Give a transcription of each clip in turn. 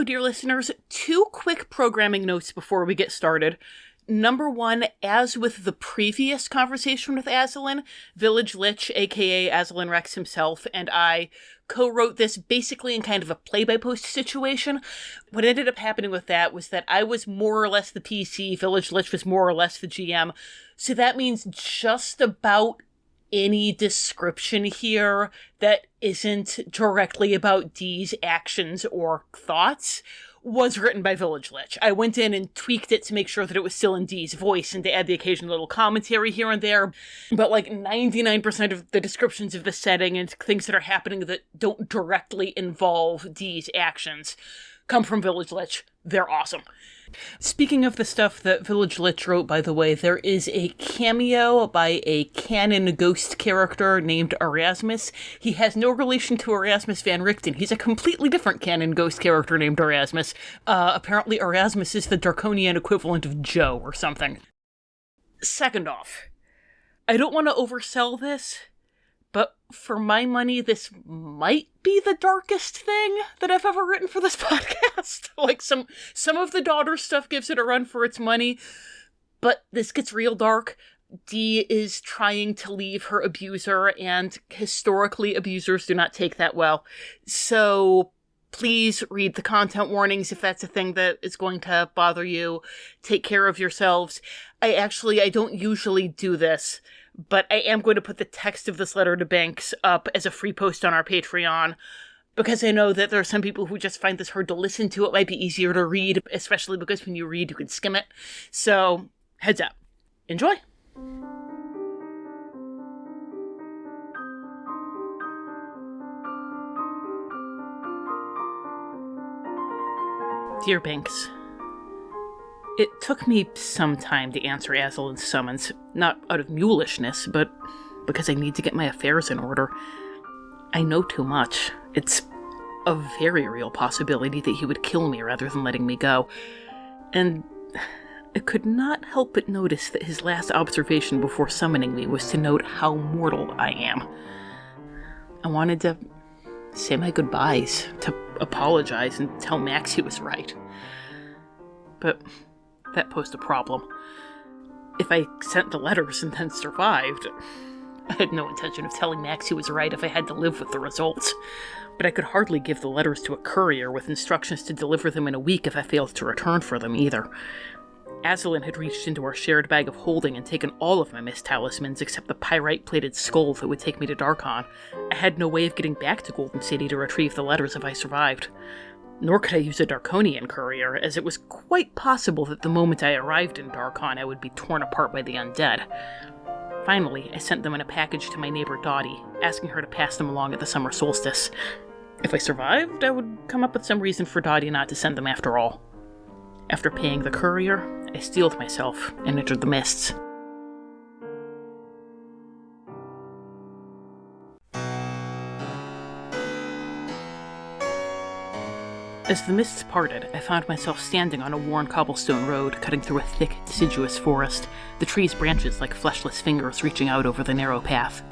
dear listeners. 2 quick programming notes before we get started. Number 1, as with the previous conversation with Azalin, Village Lich, aka Azalin Rex himself, and I co-wrote this basically in kind of a play-by-post situation. What ended up happening with that was that I was more or less the PC, Village Lich was more or less the GM, so that means just about any description here that isn't directly about Dee's actions or thoughts was written by Village Lich. I went in and tweaked it to make sure that it was still in Dee's voice and to add the occasional little commentary here and there. But like 99% of the descriptions of the setting and things that are happening that don't directly involve Dee's actions come from Village Lich. They're awesome. Speaking of the stuff that Village Lich wrote, by the way, there is a cameo by a canon ghost character named Erasmus. He has no relation to Erasmus van Richten. He's a completely different canon ghost character named Erasmus. Apparently Erasmus is the Draconian equivalent of Joe or something. Second off, I don't want to oversell this, but for my money, this might be the darkest thing that I've ever written for this podcast. Like, some of the daughter stuff gives it a run for its money, but this gets real dark. Dee is trying to leave her abuser, and historically, abusers do not take that well. So please read the content warnings if that's a thing that is going to bother you. Take care of yourselves. I don't usually do this, but I am going to put the text of this letter to Binx up as a free post on our Patreon, because I know that there are some people who just find this hard to listen to. It might be easier to read, especially because when you read, you can skim it. So, heads up. Enjoy! Dear Binx, it took me some time to answer Azalin's summons, not out of mulishness, but because I need to get my affairs in order. I know too much. It's a very real possibility that he would kill me rather than letting me go. And I could not help but notice that his last observation before summoning me was to note how mortal I am. I wanted to say my goodbyes, to apologize and tell Max he was right. But that posed a problem. If I sent the letters and then survived, I had no intention of telling Max he was right if I had to live with the results. But I could hardly give the letters to a courier with instructions to deliver them in a week if I failed to return for them either. Azalin had reached into our shared bag of holding and taken all of my missed talismans except the pyrite-plated skull that would take me to Darkon. I had no way of getting back to Golden City to retrieve the letters if I survived. Nor could I use a Darkonian courier, as it was quite possible that the moment I arrived in Darkon I would be torn apart by the undead. Finally, I sent them in a package to my neighbor Dottie, asking her to pass them along at the summer solstice. If I survived, I would come up with some reason for Dottie not to send them after all. After paying the courier, I steeled myself and entered the mists. As the mists parted, I found myself standing on a worn cobblestone road cutting through a thick, deciduous forest, the tree's branches like fleshless fingers reaching out over the narrow path.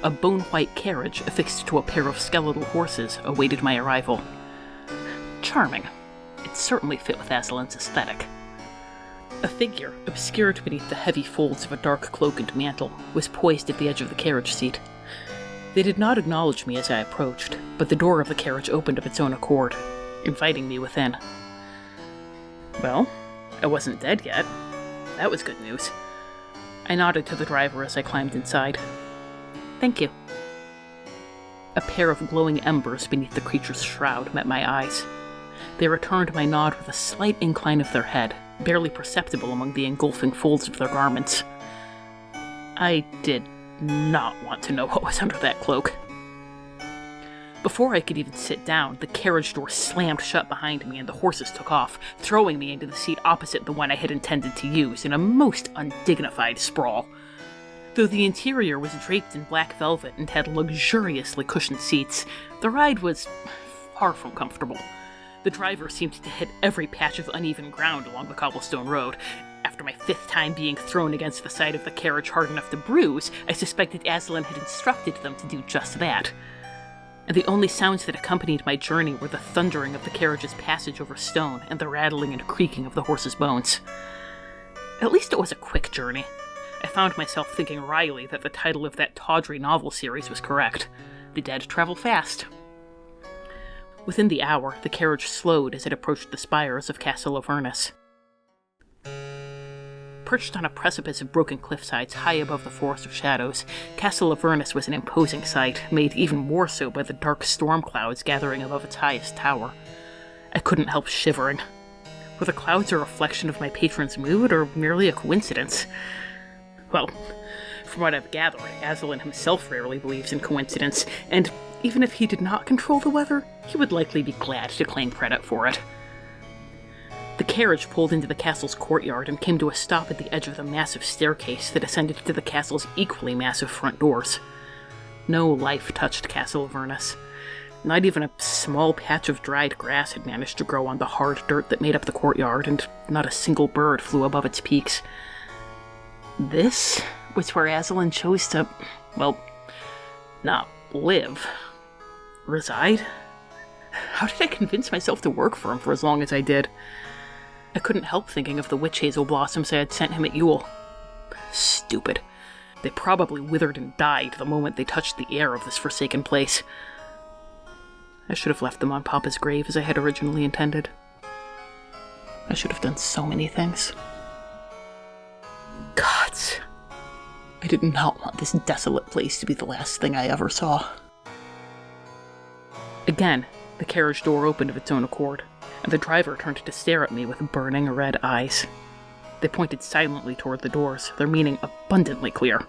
A bone-white carriage affixed to a pair of skeletal horses awaited my arrival. Charming. It certainly fit with Azalin's aesthetic. A figure, obscured beneath the heavy folds of a dark cloak and mantle, was poised at the edge of the carriage seat. They did not acknowledge me as I approached, but the door of the carriage opened of its own accord, inviting me within. Well, I wasn't dead yet. That was good news. I nodded to the driver as I climbed inside. Thank you. A pair of glowing embers beneath the creature's shroud met my eyes. They returned my nod with a slight incline of their head, barely perceptible among the engulfing folds of their garments. I did not want to know what was under that cloak. Before I could even sit down, the carriage door slammed shut behind me and the horses took off, throwing me into the seat opposite the one I had intended to use in a most undignified sprawl. Though the interior was draped in black velvet and had luxuriously cushioned seats, the ride was far from comfortable. The driver seemed to hit every patch of uneven ground along the cobblestone road. After my 5th time being thrown against the side of the carriage hard enough to bruise, I suspected Azalin had instructed them to do just that. and the only sounds that accompanied my journey were the thundering of the carriage's passage over stone and the rattling and creaking of the horse's bones. At least it was a quick journey. I found myself thinking wryly that the title of that tawdry novel series was correct. The dead travel fast. Within the hour, the carriage slowed as it approached the spires of Castle Avernus. Perched on a precipice of broken cliffsides high above the forest of shadows, Castle Avernus was an imposing sight, made even more so by the dark storm clouds gathering above its highest tower. I couldn't help shivering. Were the clouds a reflection of my patron's mood, or merely a coincidence? Well, from what I've gathered, Azalin himself rarely believes in coincidence, and even if he did not control the weather, he would likely be glad to claim credit for it. The carriage pulled into the castle's courtyard and came to a stop at the edge of the massive staircase that ascended to the castle's equally massive front doors. No life touched Castle Avernus. Not even a small patch of dried grass had managed to grow on the hard dirt that made up the courtyard, and not a single bird flew above its peaks. This was where Azalin chose to, well, not live. Reside? How did I convince myself to work for him for as long as I did? I couldn't help thinking of the witch hazel blossoms I had sent him at Yule. Stupid. They probably withered and died the moment they touched the air of this forsaken place. I should have left them on Papa's grave as I had originally intended. I should have done so many things. Gods. I did not want this desolate place to be the last thing I ever saw. Again, the carriage door opened of its own accord, and the driver turned to stare at me with burning red eyes. They pointed silently toward the doors, their meaning abundantly clear.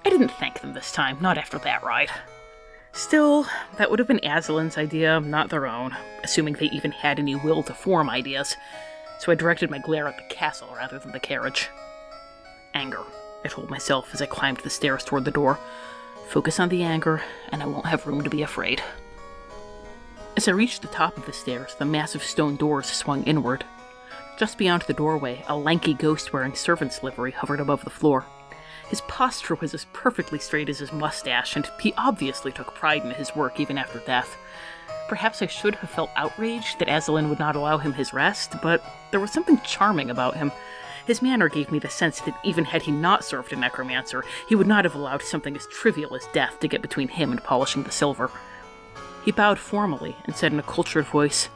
I didn't thank them this time, not after that ride. Still, that would have been Azalin's idea, not their own, assuming they even had any will to form ideas, so I directed my glare at the castle rather than the carriage. Anger, I told myself as I climbed the stairs toward the door. Focus on the anger, and I won't have room to be afraid. As I reached the top of the stairs, the massive stone doors swung inward. Just beyond the doorway, a lanky ghost wearing servant's livery hovered above the floor. His posture was as perfectly straight as his mustache, and he obviously took pride in his work even after death. Perhaps I should have felt outraged that Azalin would not allow him his rest, but there was something charming about him. His manner gave me the sense that even had he not served a necromancer, he would not have allowed something as trivial as death to get between him and polishing the silver. He bowed formally and said in a cultured voice,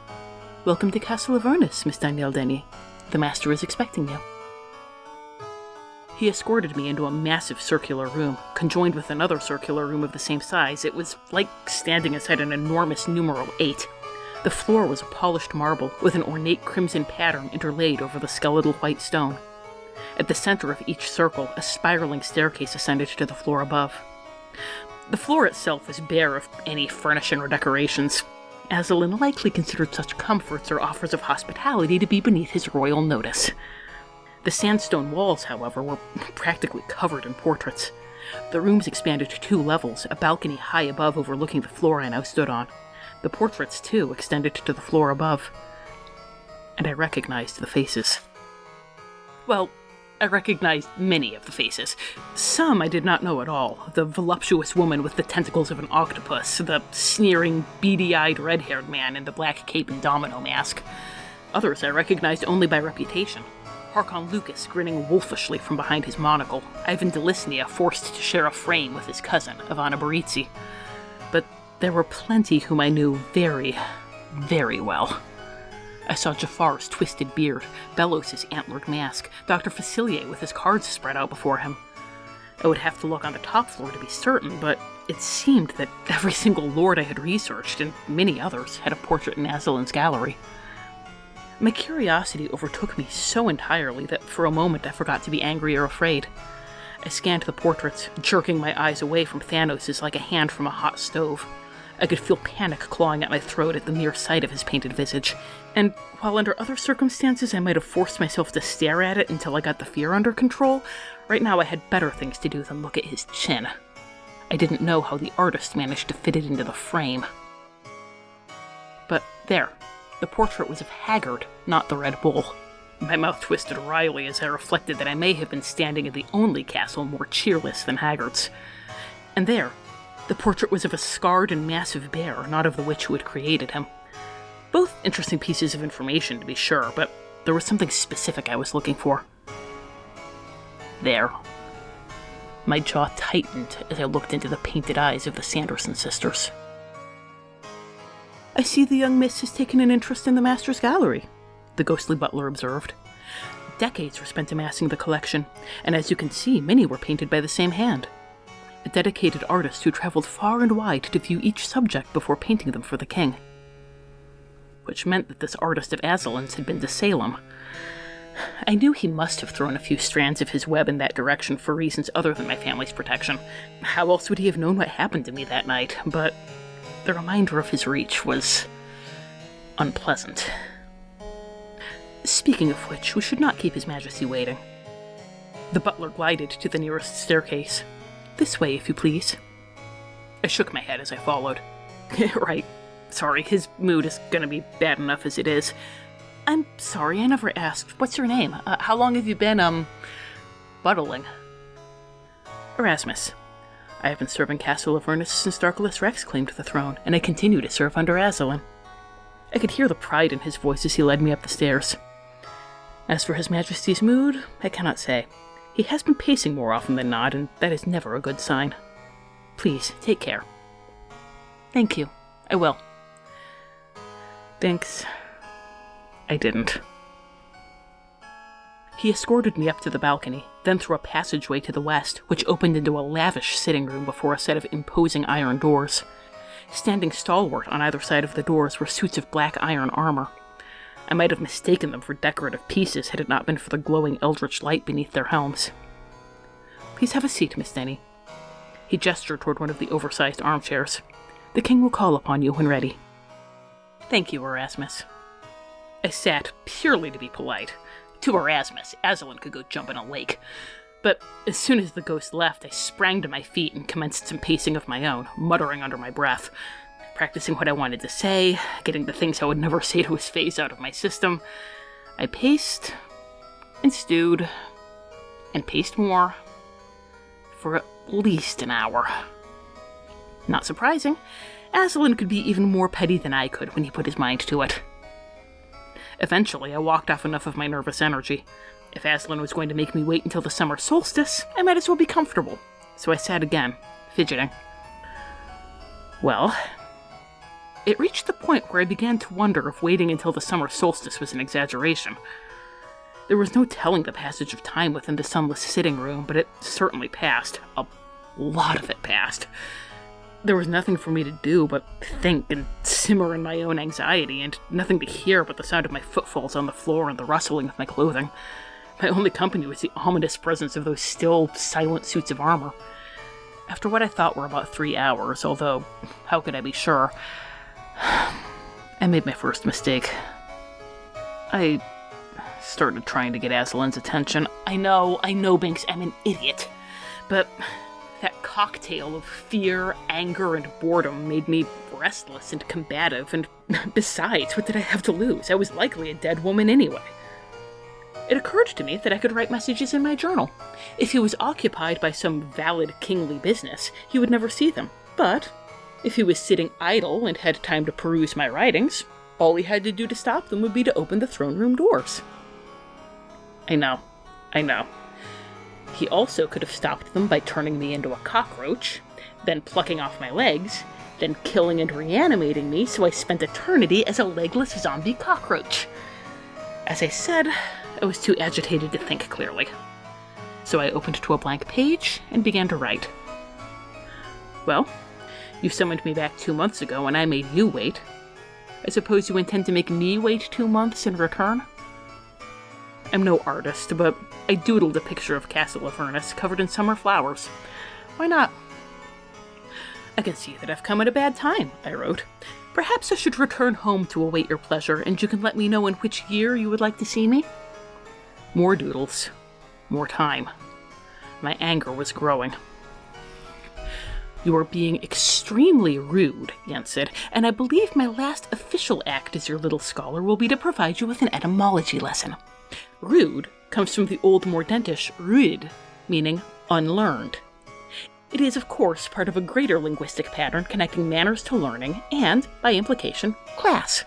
"Welcome to Castle Avernus, Miss Danielle Denny. The master is expecting you." He escorted me into a massive circular room, conjoined with another circular room of the same size. It was like standing inside an enormous numeral 8. The floor was a polished marble, with an ornate crimson pattern interlaid over the skeletal white stone. At the center of each circle, a spiraling staircase ascended to the floor above. The floor itself was bare of any furnishing or decorations. Azalin likely considered such comforts or offers of hospitality to be beneath his royal notice. The sandstone walls, however, were practically covered in portraits. The rooms expanded to 2 levels, a balcony high above overlooking the floor I now stood on. The portraits, too, extended to the floor above. And I recognized the faces. Well, I recognized many of the faces. Some I did not know at all. The voluptuous woman with the tentacles of an octopus, the sneering, beady-eyed, red-haired man in the black cape and domino mask. Others I recognized only by reputation. Harkon Lucas grinning wolfishly from behind his monocle, Ivan Delisnia forced to share a frame with his cousin, Ivana Baritsi. But there were plenty whom I knew very, very well. I saw Jafar's twisted beard, Belos's antlered mask, Dr. Facilier with his cards spread out before him. I would have to look on the top floor to be certain, but it seemed that every single lord I had researched, and many others, had a portrait in Azalin's gallery. My curiosity overtook me so entirely that for a moment I forgot to be angry or afraid. I scanned the portraits, jerking my eyes away from Thanos's like a hand from a hot stove. I could feel panic clawing at my throat at the mere sight of his painted visage, and while under other circumstances I might have forced myself to stare at it until I got the fear under control, right now I had better things to do than look at his chin. I didn't know how the artist managed to fit it into the frame. But there. The portrait was of Haggard, not the Red Bull. My mouth twisted wryly as I reflected that I may have been standing in the only castle more cheerless than Haggard's. And there, The portrait was of a scarred and massive bear, not of the witch who had created him. Both interesting pieces of information, to be sure, but there was something specific I was looking for. There. My jaw tightened as I looked into the painted eyes of the Sanderson sisters. "I see the young miss has taken an interest in the Master's Gallery," the ghostly butler observed. Decades were spent amassing the collection, and as you can see, many were painted by the same hand. A dedicated artist who traveled far and wide to view each subject before painting them for the king. Which meant that this artist of Azalin's had been to Salem. I knew he must have thrown a few strands of his web in that direction for reasons other than my family's protection. How else would he have known what happened to me that night? But the reminder of his reach was unpleasant. Speaking of which, we should not keep His Majesty waiting. The butler glided to the nearest staircase. "This way, if you please." I shook my head as I followed. Right. Sorry, his mood is gonna be bad enough as it is. "I'm sorry, I never asked. What's your name? How long have you been, buttling?" "Erasmus. I have been serving Castle Avernus since Darkulus Rex claimed the throne, and I continue to serve under Azalin." I could hear the pride in his voice as he led me up the stairs. As for His Majesty's mood, I cannot say. He has been pacing more often than not, and that is never a good sign. Please, take care. "Thank you. I will." Binx. I didn't. He escorted me up to the balcony, then through a passageway to the west, which opened into a lavish sitting room before a set of imposing iron doors. Standing stalwart on either side of the doors were suits of black iron armor. I might have mistaken them for decorative pieces had it not been for the glowing eldritch light beneath their helms. "Please have a seat, Miss Denny." He gestured toward one of the oversized armchairs. "The king will call upon you when ready." "Thank you, Erasmus." I sat purely to be polite. To Erasmus, Azalin could go jump in a lake. But as soon as the ghost left, I sprang to my feet and commenced some pacing of my own, muttering under my breath, practicing what I wanted to say, getting the things I would never say to his face out of my system. I paced, and stewed, and paced more, for at least an hour. Not surprising, Azalin could be even more petty than I could when he put his mind to it. Eventually, I walked off enough of my nervous energy. If Azalin was going to make me wait until the summer solstice, I might as well be comfortable. So I sat again, fidgeting. Well, it reached the point where I began to wonder if waiting until the summer solstice was an exaggeration. There was no telling the passage of time within the sunless sitting room, but it certainly passed. A lot of it passed. There was nothing for me to do but think and simmer in my own anxiety, and nothing to hear but the sound of my footfalls on the floor and the rustling of my clothing. My only company was the ominous presence of those still, silent suits of armor. After what I thought were about 3 hours, although how could I be sure, I made my first mistake. I started trying to get Azalin's attention. I know, Binx, I'm an idiot. But that cocktail of fear, anger, and boredom made me restless and combative, and besides, what did I have to lose? I was likely a dead woman anyway. It occurred to me that I could write messages in my journal. If he was occupied by some valid kingly business, he would never see them. But if he was sitting idle and had time to peruse my writings, all he had to do to stop them would be to open the throne room doors. I know. He also could have stopped them by turning me into a cockroach, then plucking off my legs, then killing and reanimating me so I spent eternity as a legless zombie cockroach. As I said, I was too agitated to think clearly. So I opened to a blank page and began to write. Well, you summoned me back 2 months ago and I made you wait. I suppose you intend to make me wait 2 months in return? I'm no artist, but I doodled a picture of Castle Avernus covered in summer flowers. Why not? I can see that I've come at a bad time, I wrote. Perhaps I should return home to await your pleasure, and you can let me know in which year you would like to see me? More doodles. More time. My anger was growing. You are being extremely rude, Jens said, and I believe my last official act as your little scholar will be to provide you with an etymology lesson. Rude comes from the Old Mordentish rud, meaning unlearned. It is, of course, part of a greater linguistic pattern connecting manners to learning and, by implication, class.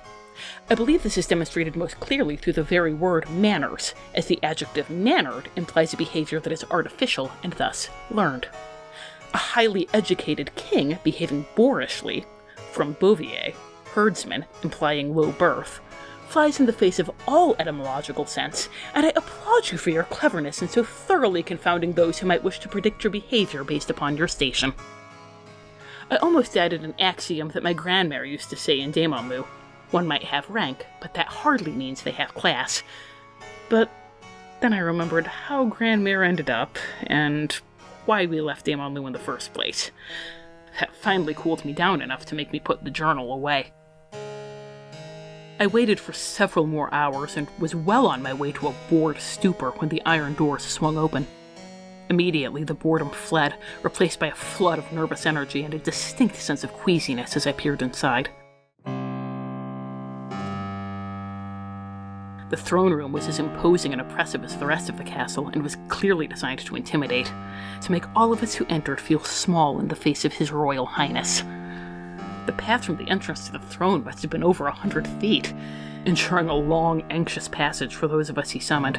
I believe this is demonstrated most clearly through the very word manners, as the adjective mannered implies a behavior that is artificial and thus learned. A highly educated king behaving boorishly, from bovier, herdsman, implying low birth, flies in the face of all etymological sense, and I applaud you for your cleverness in so thoroughly confounding those who might wish to predict your behavior based upon your station. I almost added an axiom that my grandmère used to say in Desmoulins. One might have rank, but that hardly means they have class. But then I remembered how grandmère ended up, and why we left Desmoulins in the first place. That finally cooled me down enough to make me put the journal away. I waited for several more hours and was well on my way to a bored stupor when the iron doors swung open. Immediately, the boredom fled, replaced by a flood of nervous energy and a distinct sense of queasiness as I peered inside. The throne room was as imposing and oppressive as the rest of the castle, and was clearly designed to intimidate, to make all of us who entered feel small in the face of His Royal Highness. The path from the entrance to the throne must have been over 100 feet, ensuring a long, anxious passage for those of us he summoned.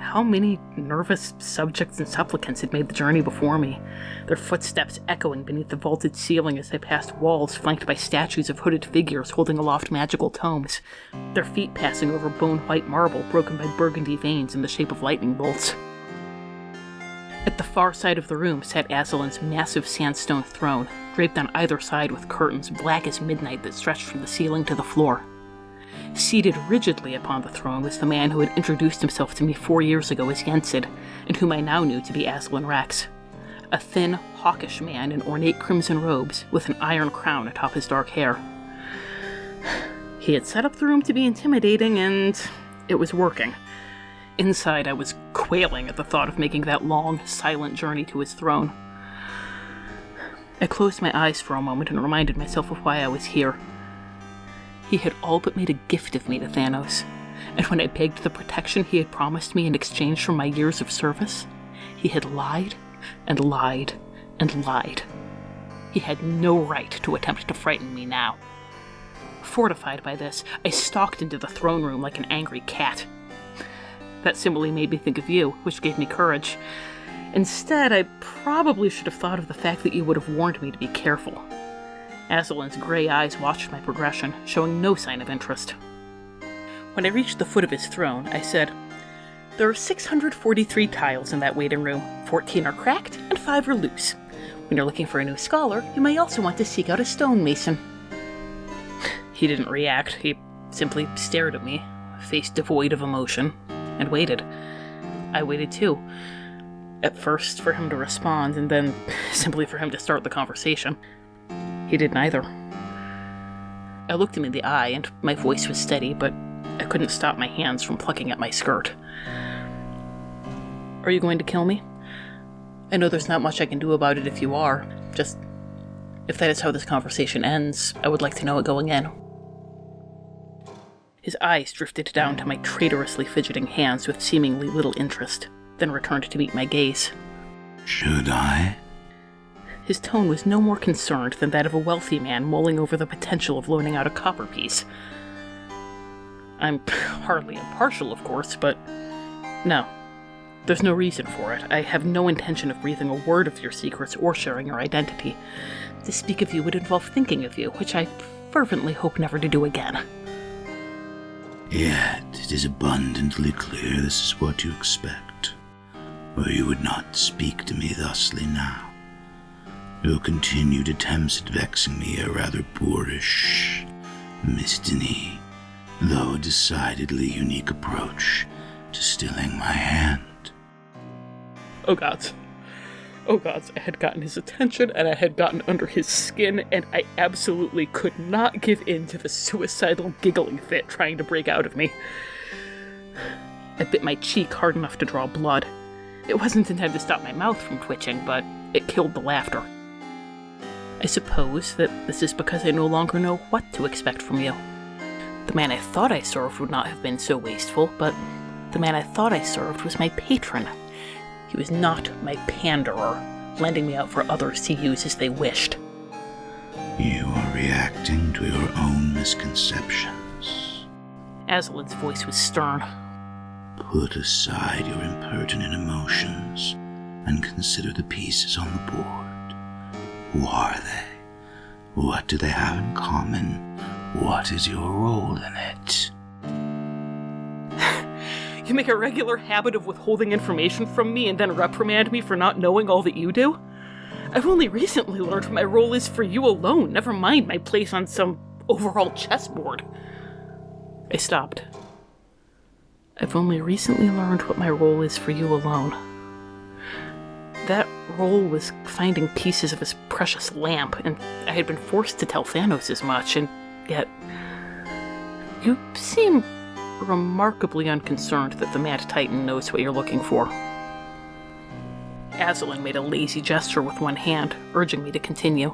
How many nervous subjects and supplicants had made the journey before me, their footsteps echoing beneath the vaulted ceiling as they passed walls flanked by statues of hooded figures holding aloft magical tomes, their feet passing over bone-white marble broken by burgundy veins in the shape of lightning bolts. At the far side of the room sat Azalin's massive sandstone throne, draped on either side with curtains black as midnight that stretched from the ceiling to the floor. Seated rigidly upon the throne was the man who had introduced himself to me 4 years ago as Yensid, and whom I now knew to be Azalin Rex. A thin, hawkish man in ornate crimson robes, with an iron crown atop his dark hair. He had set up the room to be intimidating, and it was working. Inside, I was quailing at the thought of making that long, silent journey to his throne. I closed my eyes for a moment and reminded myself of why I was here. He had all but made a gift of me to Thanos, and when I begged the protection he had promised me in exchange for my years of service, he had lied and lied and lied. He had no right to attempt to frighten me now. Fortified by this, I stalked into the throne room like an angry cat. That simile made me think of you, which gave me courage. Instead, I probably should have thought of the fact that you would have warned me to be careful. Azalin's gray eyes watched my progression, showing no sign of interest. When I reached the foot of his throne, I said, "There are 643 tiles in that waiting room. 14 are cracked, and 5 are loose. When you're looking for a new scholar, you may also want to seek out a stonemason." He didn't react. He simply stared at me, face devoid of emotion, and waited. I waited too. At first for him to respond, and then simply for him to start the conversation. He did neither. I looked him in the eye, and my voice was steady, but I couldn't stop my hands from plucking at my skirt. "Are you going to kill me? I know there's not much I can do about it if you are. Just, if that is how this conversation ends, I would like to know it going in." His eyes drifted down to my traitorously fidgeting hands with seemingly little interest, then returned to meet my gaze. "Should I?" His tone was no more concerned than that of a wealthy man mulling over the potential of loaning out a copper piece. I'm hardly impartial, of course, but no. There's no reason for it. I have no intention of breathing a word of your secrets or sharing your identity. To speak of you would involve thinking of you, which I fervently hope never to do again. Yet it is abundantly clear this is what you expect, or you would not speak to me thusly now. Your continued attempts at vexing me are rather boorish, mistiny, though a decidedly unique approach to stilling my hand. Oh gods. Oh gods, I had gotten his attention, and I had gotten under his skin, and I absolutely could not give in to the suicidal giggling fit trying to break out of me. I bit my cheek hard enough to draw blood. It wasn't intended to stop my mouth from twitching, but it killed the laughter. I suppose that this is because I no longer know what to expect from you. The man I thought I served would not have been so wasteful, but the man I thought I served was my patron. He was not my panderer, lending me out for others to use as they wished. You are reacting to your own misconceptions. Azalin's voice was stern. Put aside your impertinent emotions and consider the pieces on the board. Who are they? What do they have in common? What is your role in it? You make a regular habit of withholding information from me and then reprimand me for not knowing all that you do? I've only recently learned what my role is for you alone, never mind my place on some overall chessboard. I stopped. I've only recently learned what my role is for you alone. That role was finding pieces of his precious lamp, and I had been forced to tell Thanos as much, and yet you seem remarkably unconcerned that the Mad Titan knows what you're looking for. Azalin made a lazy gesture with one hand, urging me to continue.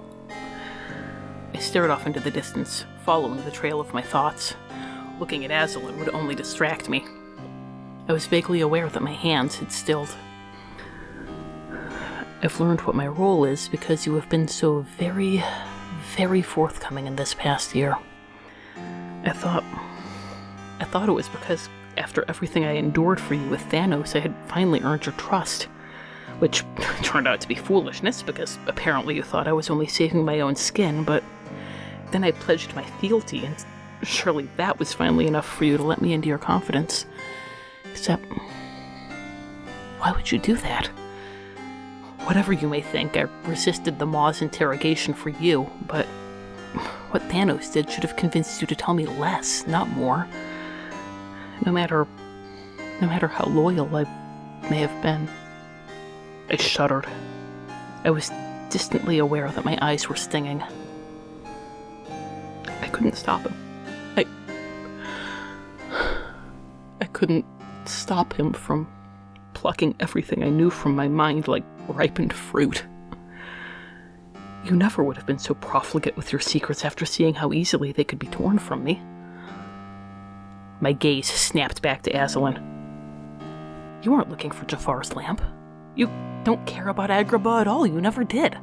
I stared off into the distance, following the trail of my thoughts. Looking at Azalin would only distract me. I was vaguely aware that my hands had stilled. I've learned what my role is because you have been so very, very forthcoming in this past year. I thought it was because after everything I endured for you with Thanos, I had finally earned your trust. Which turned out to be foolishness, because apparently you thought I was only saving my own skin, but then I pledged my fealty, and surely that was finally enough for you to let me into your confidence. Except, why would you do that? Whatever you may think, I resisted the Maw's interrogation for you, but what Thanos did should have convinced you to tell me less, not more. No matter how loyal I may have been. I shuddered. I was distantly aware that my eyes were stinging. I couldn't stop him. I couldn't stop him from plucking everything I knew from my mind like ripened fruit. You never would have been so profligate with your secrets after seeing how easily they could be torn from me. My gaze snapped back to Azalin. You weren't looking for Jafar's lamp. You don't care about Agrabah at all. You never did.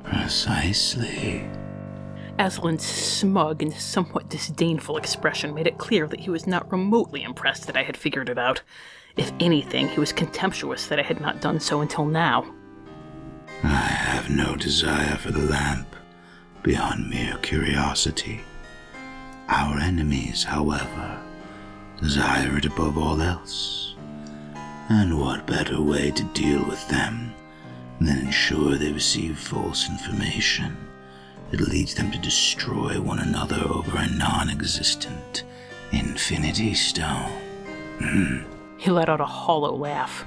Precisely. Azalin's smug and somewhat disdainful expression made it clear that he was not remotely impressed that I had figured it out. If anything, he was contemptuous that I had not done so until now. I have no desire for the lamp, beyond mere curiosity. Our enemies, however, desire it above all else. And what better way to deal with them than ensure they receive false information that leads them to destroy one another over a non-existent Infinity Stone? He let out a hollow laugh.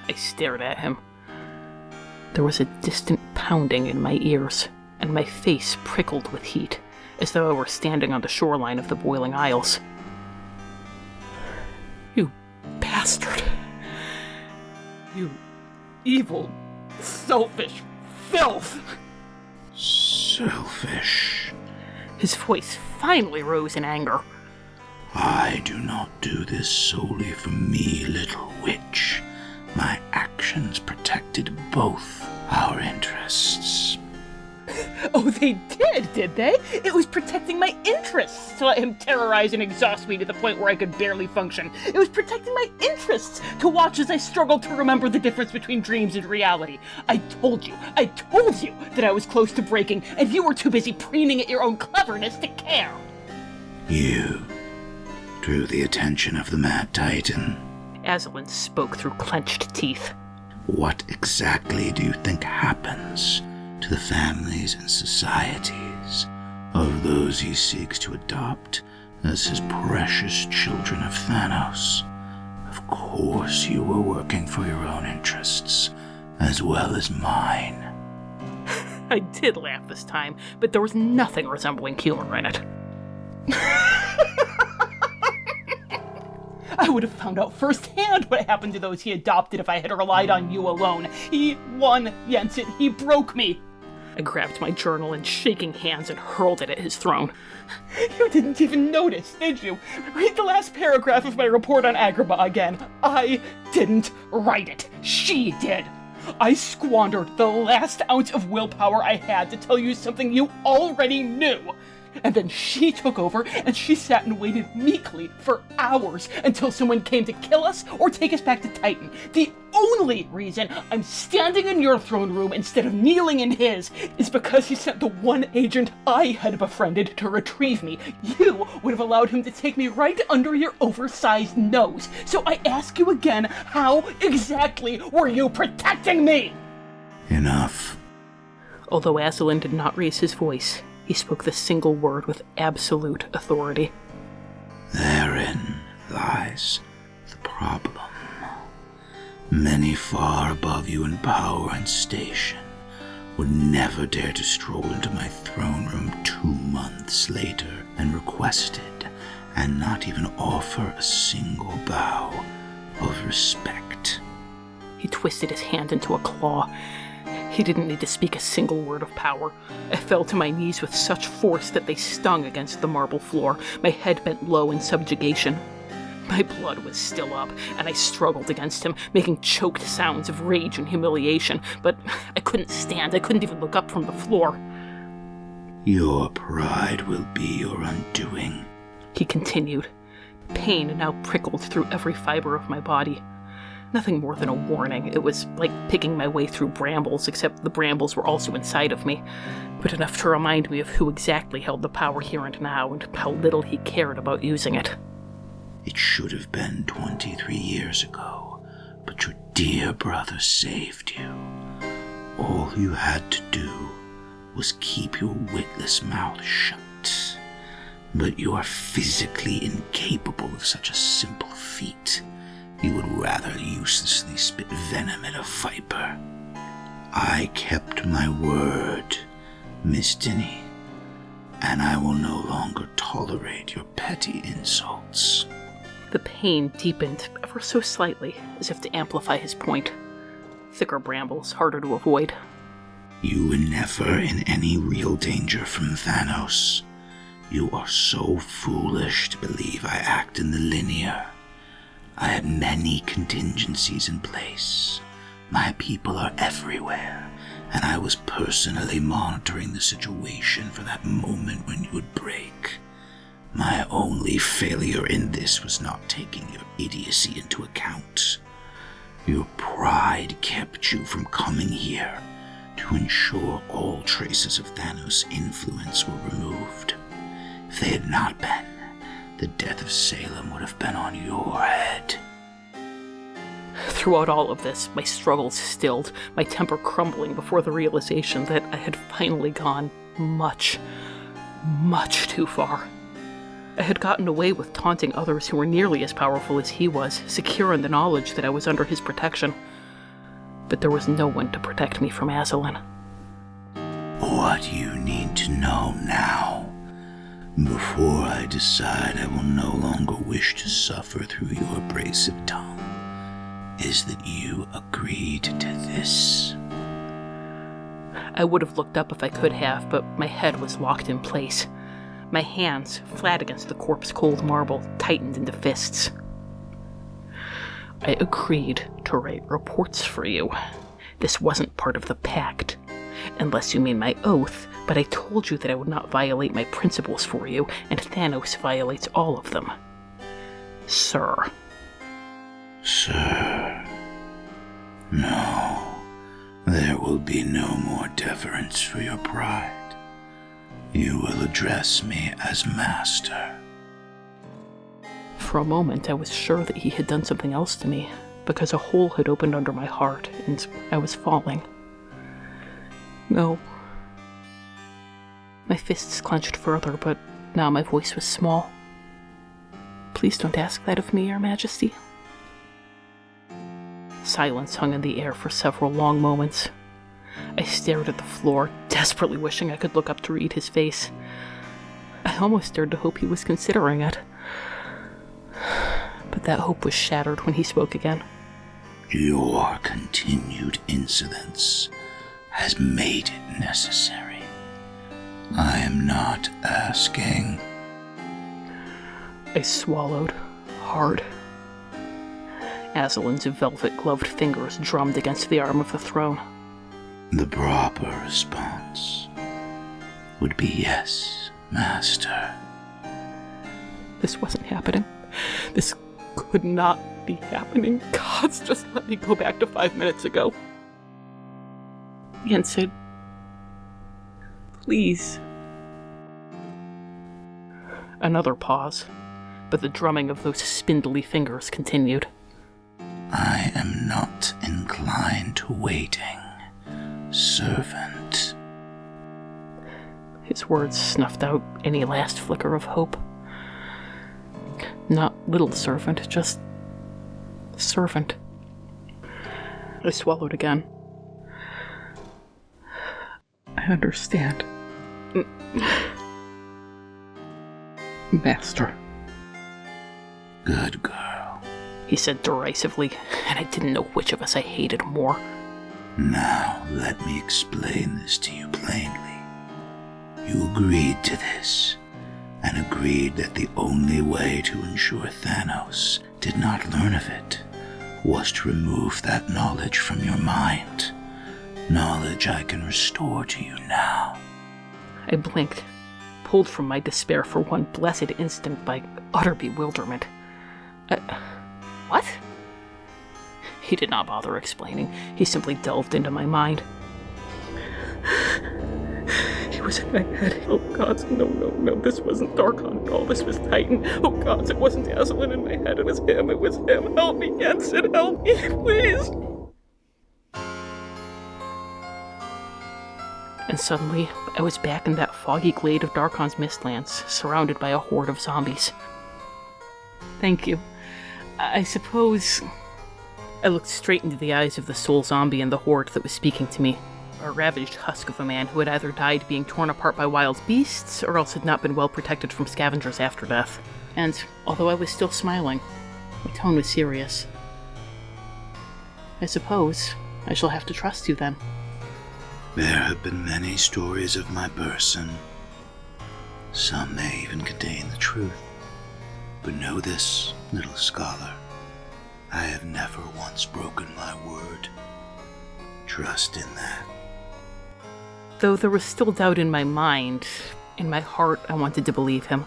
I stared at him. There was a distant pounding in my ears, and my face prickled with heat, as though I were standing on the shoreline of the boiling isles. You bastard! You evil, selfish filth! Selfish? His voice finally rose in anger. I do not do this solely for me, little witch. My actions protected both our interests. Oh, they did they? It was protecting my interests to let him terrorize and exhaust me to the point where I could barely function. It was protecting my interests to watch as I struggled to remember the difference between dreams and reality. I told you that I was close to breaking, and you were too busy preening at your own cleverness to care. You drew the attention of the Mad Titan. Azalin spoke through clenched teeth. What exactly do you think happens to the families and societies of those he seeks to adopt as his precious children of Thanos? Of course you were working for your own interests, as well as mine. I did laugh this time, but there was nothing resembling humor in it. I would have found out firsthand what happened to those he adopted if I had relied on you alone. He won, Jensen. He broke me. I grabbed my journal and shaking hands and hurled it at his throne. You didn't even notice, did you? Read the last paragraph of my report on Agrabah again. I didn't write it. She did. I squandered the last ounce of willpower I had to tell you something you already knew. And then she took over, and she sat and waited meekly for hours until someone came to kill us or take us back to Titan. The only reason I'm standing in your throne room instead of kneeling in his is because he sent the one agent I had befriended to retrieve me. You would have allowed him to take me right under your oversized nose. So I ask you again, how exactly were you protecting me? Enough. Although Azalin did not raise his voice, he spoke the single word with absolute authority. Therein lies the problem. Many far above you in power and station would never dare to stroll into my throne room 2 months later and request it, and not even offer a single bow of respect. He twisted his hand into a claw. He didn't need to speak a single word of power. I fell to my knees with such force that they stung against the marble floor. My head bent low in subjugation. My blood was still up, and I struggled against him, making choked sounds of rage and humiliation, but I couldn't stand. I couldn't even look up from the floor. Your pride will be your undoing, he continued. Pain now prickled through every fiber of my body. Nothing more than a warning. It was like picking my way through brambles, except the brambles were also inside of me, but enough to remind me of who exactly held the power here and now, and how little he cared about using it. It should have been 23 years ago, but your dear brother saved you. All you had to do was keep your witless mouth shut. But you are physically incapable of such a simple feat. You would rather uselessly spit venom at a viper. I kept my word, Miss Dinny, and I will no longer tolerate your petty insults. The pain deepened ever so slightly, as if to amplify his point. Thicker brambles, harder to avoid. You were never in any real danger from Thanos. You are so foolish to believe I act in the linear. I had many contingencies in place. My people are everywhere, and I was personally monitoring the situation for that moment when you would break. My only failure in this was not taking your idiocy into account. Your pride kept you from coming here to ensure all traces of Thanos' influence were removed. If they had not been, the death of Salem would have been on your head. Throughout all of this, my struggles stilled, my temper crumbling before the realization that I had finally gone much, much too far. I had gotten away with taunting others who were nearly as powerful as he was, secure in the knowledge that I was under his protection. But there was no one to protect me from Azalin. What you need to know now, before I decide I will no longer wish to suffer through your abrasive tongue, is that you agreed to this. I would have looked up if I could have, but my head was locked in place. My hands, flat against the corpse-cold marble, tightened into fists. I agreed to write reports for you. This wasn't part of the pact. Unless you mean my oath, but I told you that I would not violate my principles for you, and Thanos violates all of them. Sir. Sir. No. There will be no more deference for your pride. You will address me as master. For a moment, I was sure that he had done something else to me, because a hole had opened under my heart, and I was falling. No. My fists clenched further, but now my voice was small. Please don't ask that of me, Your Majesty. Silence hung in the air for several long moments. I stared at the floor, desperately wishing I could look up to read his face. I almost dared to hope he was considering it. But that hope was shattered when he spoke again. Your continued insolence has made it necessary. I am not asking. I swallowed hard. Azalin's velvet-gloved fingers drummed against the arm of the throne. The proper response would be yes, Master. This wasn't happening. This could not be happening. Gods, just let me go back to 5 minutes ago. Yensid, please. Another pause, but the drumming of those spindly fingers continued. I am not inclined to waiting, servant. His words snuffed out any last flicker of hope. Not little servant, just servant. I swallowed again. I understand. Master. Good girl, he said derisively, and I didn't know which of us I hated more. Now let me explain this to you plainly. You agreed to this, and agreed that the only way to ensure Thanos did not learn of it was to remove that knowledge from your mind. Knowledge I can restore to you now. I blinked, pulled from my despair for one blessed instant by utter bewilderment. What? He did not bother explaining. He simply delved into my mind. He was in my head. Oh gods, no, this wasn't Darkon at all, this was Titan. Oh gods, it wasn't Azalin in my head, it was him. Help me, Yensid, help me, please! And suddenly, I was back in that foggy glade of Darkon's Mistlands, surrounded by a horde of zombies. Thank you. I suppose... I looked straight into the eyes of the soul zombie in the horde that was speaking to me. A ravaged husk of a man who had either died being torn apart by wild beasts, or else had not been well protected from scavengers after death. And, although I was still smiling, my tone was serious. I suppose I shall have to trust you then. There have been many stories of my person. Some may even contain the truth. But know this, little scholar. I have never once broken my word. Trust in that. Though there was still doubt in my mind, in my heart I wanted to believe him.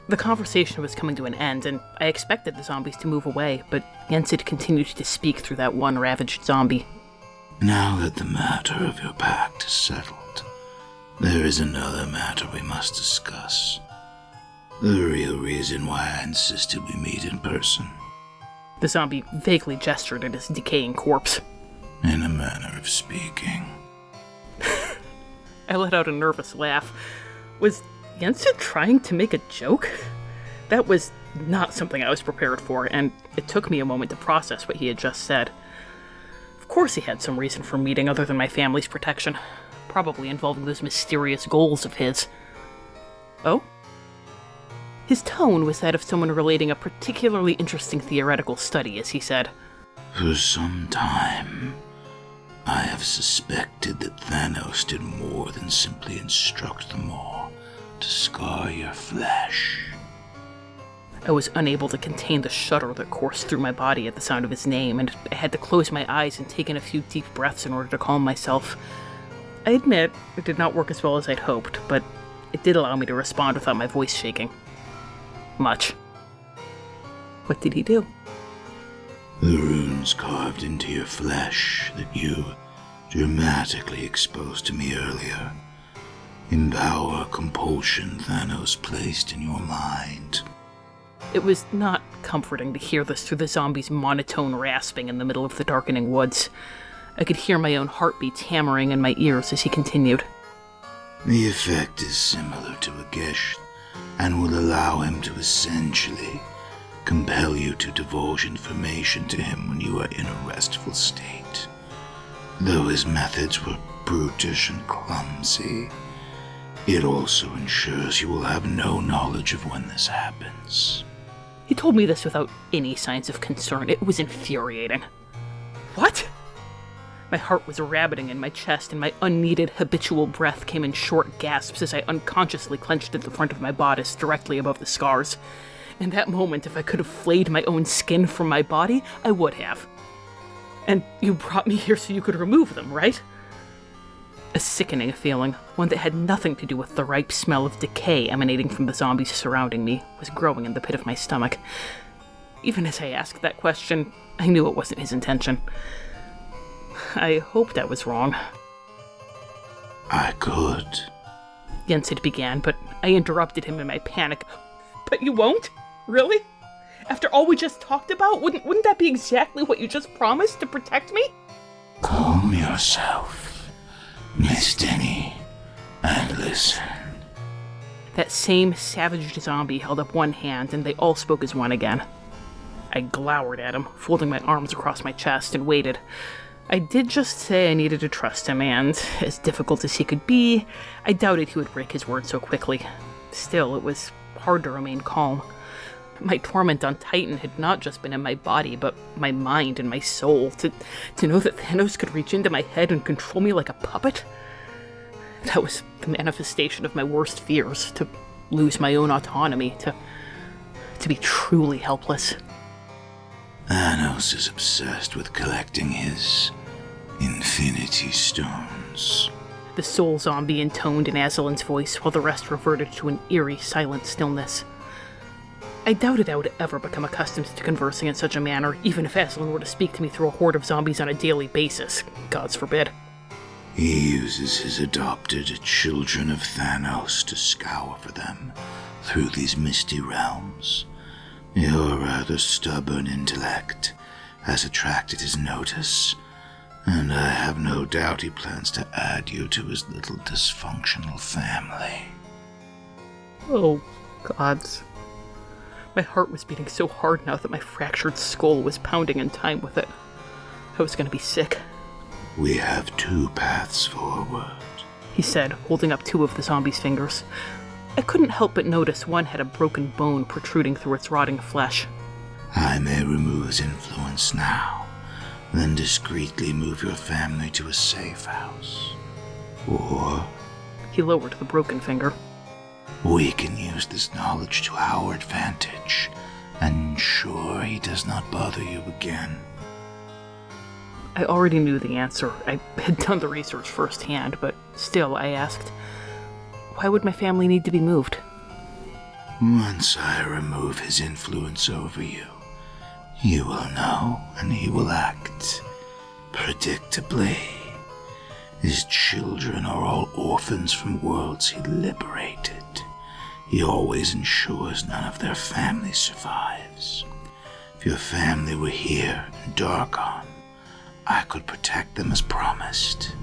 The conversation was coming to an end, and I expected the zombies to move away, but Yensid continued to speak through that one ravaged zombie. Now that the matter of your pact is settled, there is another matter we must discuss. The real reason why I insisted we meet in person. The zombie vaguely gestured at his decaying corpse. In a manner of speaking. I let out a nervous laugh. Was Yensid trying to make a joke? That was not something I was prepared for, and it took me a moment to process what he had just said. Of course he had some reason for meeting other than my family's protection, probably involving those mysterious goals of his. Oh? His tone was that of someone relating a particularly interesting theoretical study, as he said. For some time, I have suspected that Thanos did more than simply instruct them all to scar your flesh. I was unable to contain the shudder that coursed through my body at the sound of his name, and I had to close my eyes and take in a few deep breaths in order to calm myself. I admit, it did not work as well as I'd hoped, but it did allow me to respond without my voice shaking. Much. What did he do? The runes carved into your flesh that you dramatically exposed to me earlier empower compulsion Thanos placed in your mind. It was not comforting to hear this through the zombie's monotone rasping in the middle of the darkening woods. I could hear my own heartbeats hammering in my ears as he continued. The effect is similar to a gish, and will allow him to essentially compel you to divulge information to him when you are in a restful state. Though his methods were brutish and clumsy, it also ensures you will have no knowledge of when this happens. He told me this without any signs of concern. It was infuriating. What? My heart was rabbiting in my chest, and my unneeded habitual breath came in short gasps as I unconsciously clenched at the front of my bodice directly above the scars. In that moment, if I could have flayed my own skin from my body, I would have. And you brought me here so you could remove them, right? A sickening feeling, one that had nothing to do with the ripe smell of decay emanating from the zombies surrounding me, was growing in the pit of my stomach. Even as I asked that question, I knew it wasn't his intention. I hoped I was wrong. I could. Yensid began, but I interrupted him in my panic. But you won't? Really? After all we just talked about, wouldn't that be exactly what you just promised to protect me? Calm yourself, Miss Denny, and listen. That same savage zombie held up one hand, and they all spoke as one again. I glowered at him, folding my arms across my chest, and waited. I did just say I needed to trust him, and, as difficult as he could be, I doubted he would break his word so quickly. Still, it was hard to remain calm. My torment on Titan had not just been in my body, but my mind and my soul. To know that Thanos could reach into my head and control me like a puppet? That was the manifestation of my worst fears, to lose my own autonomy, to be truly helpless. Thanos is obsessed with collecting his Infinity Stones. The soul zombie intoned in Azalin's voice, while the rest reverted to an eerie, silent stillness. I doubted I would ever become accustomed to conversing in such a manner, even if Azalin were to speak to me through a horde of zombies on a daily basis. Gods forbid. He uses his adopted children of Thanos to scour for them through these misty realms. Your rather stubborn intellect has attracted his notice, and I have no doubt he plans to add you to his little dysfunctional family. Oh, gods. My heart was beating so hard now that my fractured skull was pounding in time with it. I was going to be sick. We have two paths forward, he said, holding up two of the zombie's fingers. I couldn't help but notice one had a broken bone protruding through its rotting flesh. I may remove his influence now, then discreetly move your family to a safe house. Or he lowered the broken finger. We can use this knowledge to our advantage and ensure he does not bother you again. I already knew the answer. I had done the research firsthand, but still, I asked, why would my family need to be moved? Once I remove his influence over you, you will know and he will act. Predictably, his children are all orphans from worlds he liberated. He always ensures none of their family survives. If your family were here in Darkon, I could protect them as promised.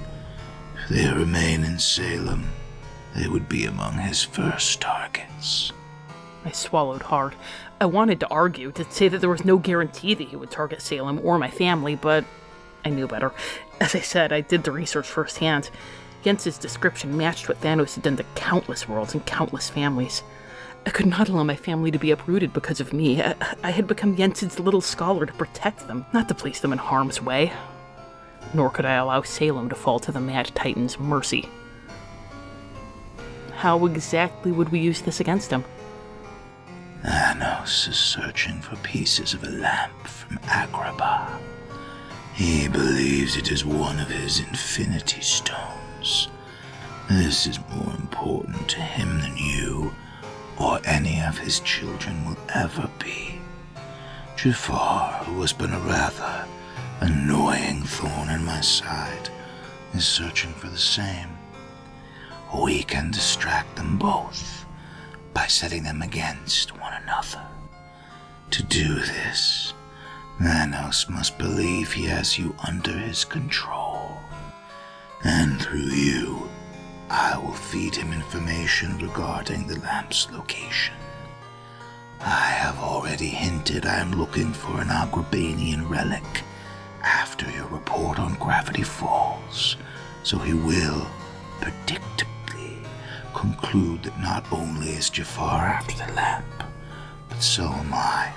If they remain in Salem, they would be among his first targets. I swallowed hard. I wanted to argue, to say that there was no guarantee that he would target Salem or my family, but I knew better. As I said, I did the research firsthand. Jens's description matched what Thanos had done to countless worlds and countless families. I could not allow my family to be uprooted because of me. I had become Jensen's little scholar to protect them, not to place them in harm's way. Nor could I allow Salem to fall to the Mad Titan's mercy. How exactly would we use this against him? Thanos is searching for pieces of a lamp from Agrabah. He believes it is one of his Infinity Stones. This is more important to him than you or any of his children will ever be. Jafar, who has been a rather annoying thorn in my side, is searching for the same. We can distract them both by setting them against one another. To do this, Thanos must believe he has you under his control. And through you, I will feed him information regarding the lamp's location. I have already hinted I am looking for an Agrabanian relic after your report on Gravity Falls, so he will, predictably, conclude that not only is Jafar after the lamp, but so am I.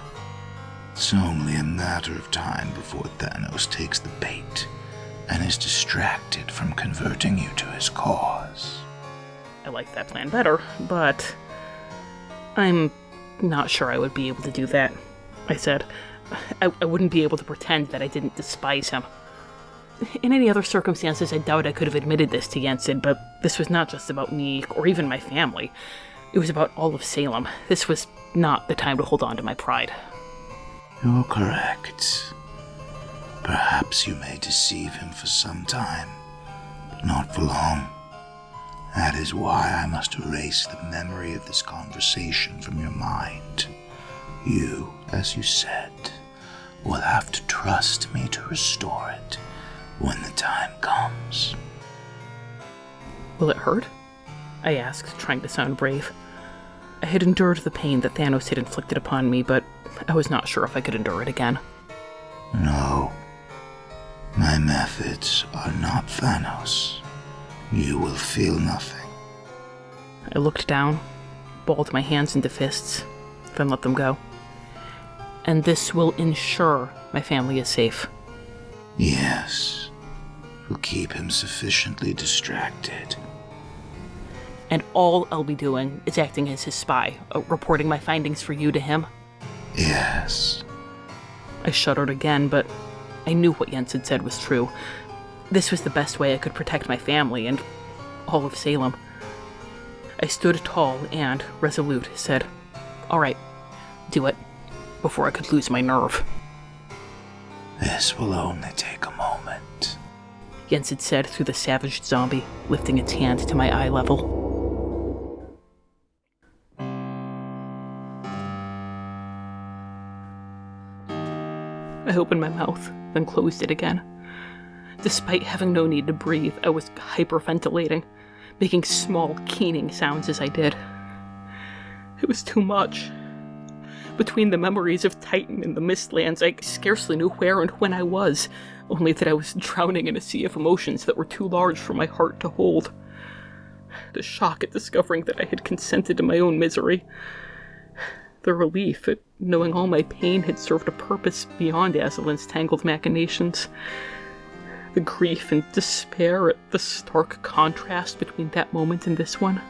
It's only a matter of time before Thanos takes the bait and is distracted from converting you to his cause. I like that plan better, but I'm not sure I would be able to do that, I said. I wouldn't be able to pretend that I didn't despise him. In any other circumstances, I doubt I could have admitted this to Yensid, but this was not just about me, or even my family. It was about all of Salem. This was not the time to hold on to my pride. You're correct. Perhaps you may deceive him for some time, but not for long. That is why I must erase the memory of this conversation from your mind. You, as you said, will have to trust me to restore it when the time comes. Will it hurt? I asked, trying to sound brave. I had endured the pain that Thanos had inflicted upon me, but I was not sure if I could endure it again. No. My methods are not Thanos. You will feel nothing. I looked down, balled my hands into fists, then let them go. And this will ensure my family is safe. Yes. We'll keep him sufficiently distracted. And all I'll be doing is acting as his spy, reporting my findings for you to him? Yes. I shuddered again, but I knew what Jens had said was true. This was the best way I could protect my family and all of Salem. I stood tall and, resolute, said, "All right, do it," before I could lose my nerve. This will only take a moment, Jens had said through the savaged zombie, lifting its hand to my eye level. I opened my mouth, then closed it again. Despite having no need to breathe, I was hyperventilating, making small, keening sounds as I did. It was too much. Between the memories of Titan and the Mistlands, I scarcely knew where and when I was, only that I was drowning in a sea of emotions that were too large for my heart to hold. The shock at discovering that I had consented to my own misery. The relief at knowing all my pain had served a purpose beyond Azalin's tangled machinations. The grief and despair at the stark contrast between that moment and this one.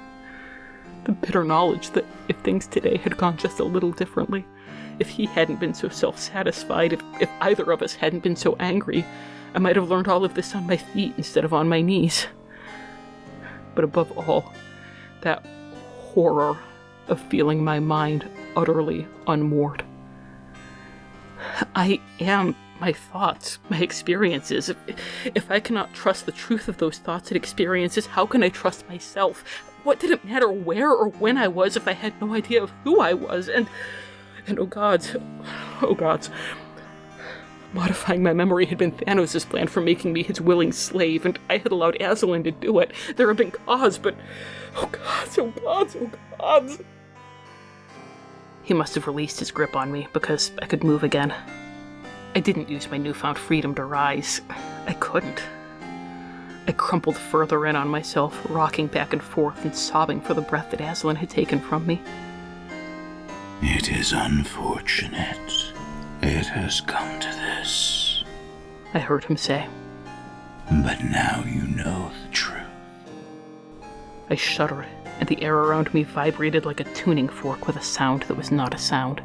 The bitter knowledge that if things today had gone just a little differently, if he hadn't been so self-satisfied, if either of us hadn't been so angry, I might have learned all of this on my feet instead of on my knees. But above all, that horror of feeling my mind utterly unmoored. I am my thoughts, my experiences. If I cannot trust the truth of those thoughts and experiences, how can I trust myself? What did it matter where or when I was if I had no idea of who I was? And oh gods, modifying my memory had been Thanos' plan for making me his willing slave, and I had allowed Azalin to do it. There had been cause, but oh gods. He must have released his grip on me because I could move again. I didn't use my newfound freedom to rise. I couldn't. I crumpled further in on myself, rocking back and forth and sobbing for the breath that Azalin had taken from me. It is unfortunate. It has come to this, I heard him say. But now you know the truth. I shuddered, and the air around me vibrated like a tuning fork with a sound that was not a sound.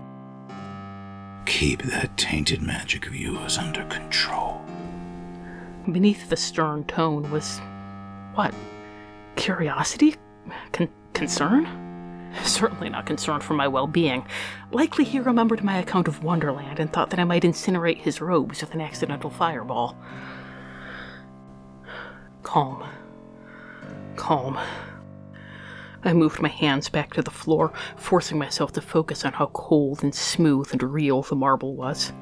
Keep that tainted magic of yours under control. Beneath the stern tone was... what? Curiosity? Concern? Certainly not concern for my well-being. Likely he remembered my account of Wonderland and thought that I might incinerate his robes with an accidental fireball. Calm. I moved my hands back to the floor, forcing myself to focus on how cold and smooth and real the marble was.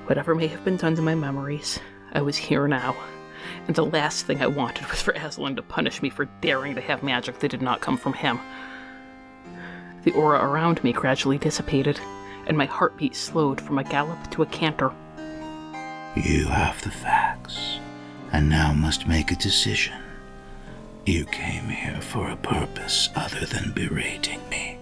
Whatever may have been done to my memories, I was here now, and the last thing I wanted was for Azalin to punish me for daring to have magic that did not come from him. The aura around me gradually dissipated, and my heartbeat slowed from a gallop to a canter. You have the facts, and now must make a decision. You came here for a purpose other than berating me.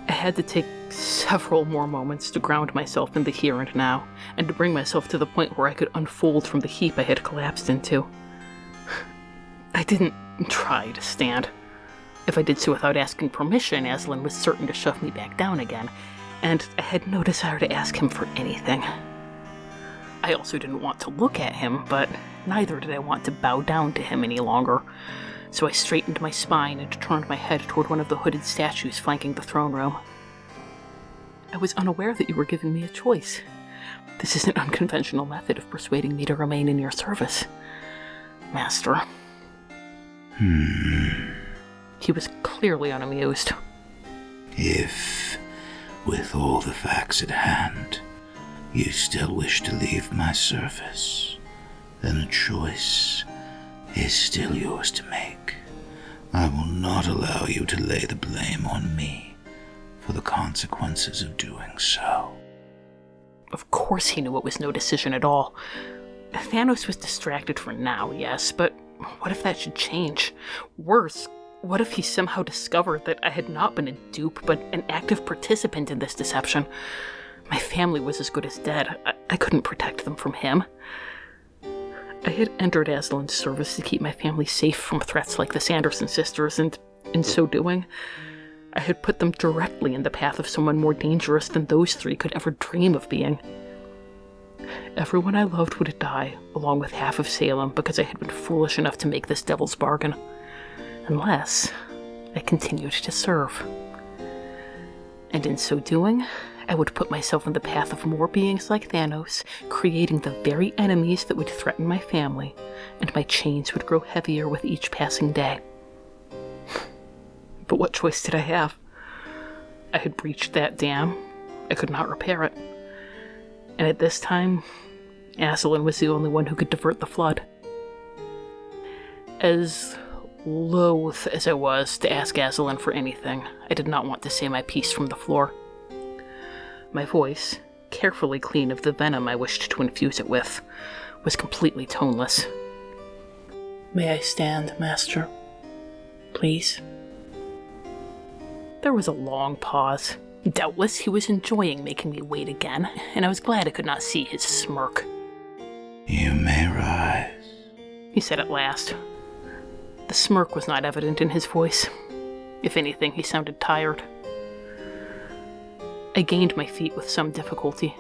I had to take several more moments to ground myself in the here and now, and to bring myself to the point where I could unfold from the heap I had collapsed into. I didn't try to stand. If I did so without asking permission, Azalin was certain to shove me back down again, and I had no desire to ask him for anything. I also didn't want to look at him, but neither did I want to bow down to him any longer, so I straightened my spine and turned my head toward one of the hooded statues flanking the throne room. I was unaware that you were giving me a choice. This is an unconventional method of persuading me to remain in your service, Master. He was clearly unamused. If, with all the facts at hand, you still wish to leave my service, then a choice is still yours to make. I will not allow you to lay the blame on me for the consequences of doing so. Of course he knew it was no decision at all. Thanos was distracted for now, yes, but what if that should change? Worse, what if he somehow discovered that I had not been a dupe, but an active participant in this deception? My family was as good as dead. I couldn't protect them from him. I had entered Azalin's service to keep my family safe from threats like the Sanderson sisters, and in so doing, I had put them directly in the path of someone more dangerous than those three could ever dream of being. Everyone I loved would die, along with half of Salem, because I had been foolish enough to make this devil's bargain. Unless I continued to serve. And in so doing, I would put myself in the path of more beings like Thanos, creating the very enemies that would threaten my family, and my chains would grow heavier with each passing day. But what choice did I have? I had breached that dam. I could not repair it. And at this time, Azalin was the only one who could divert the flood. As loath as I was to ask Azalin for anything, I did not want to say my piece from the floor. My voice, carefully clean of the venom I wished to infuse it with, was completely toneless. May I stand, Master? Please? There was a long pause. Doubtless he was enjoying making me wait again, and I was glad I could not see his smirk. You may rise, he said at last. The smirk was not evident in his voice. If anything, he sounded tired. I gained my feet with some difficulty.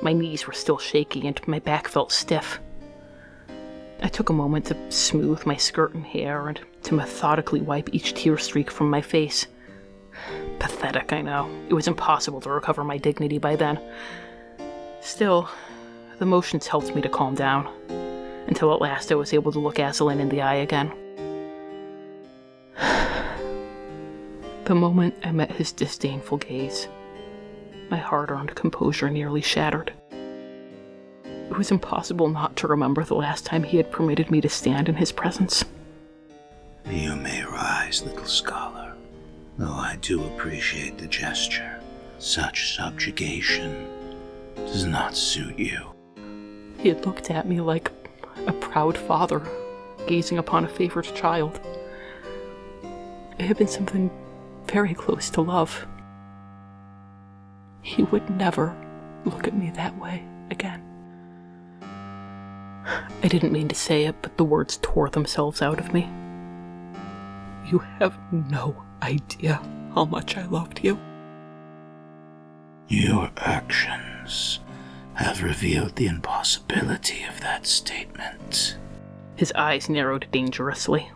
My knees were still shaky, and my back felt stiff. I took a moment to smooth my skirt and hair, and to methodically wipe each tear streak from my face. Pathetic, I know. It was impossible to recover my dignity by then. Still, the motions helped me to calm down, until at last I was able to look Azalin in the eye again. The moment I met his disdainful gaze, my hard-earned composure nearly shattered. It was impossible not to remember the last time he had permitted me to stand in his presence. You may rise, little scholar, though I do appreciate the gesture. Such subjugation does not suit you. He had looked at me like a proud father gazing upon a favored child. It had been something very close to love. He would never look at me that way again. I didn't mean to say it, but the words tore themselves out of me. You have no idea how much I loved you. Your actions have revealed the impossibility of that statement. His eyes narrowed dangerously.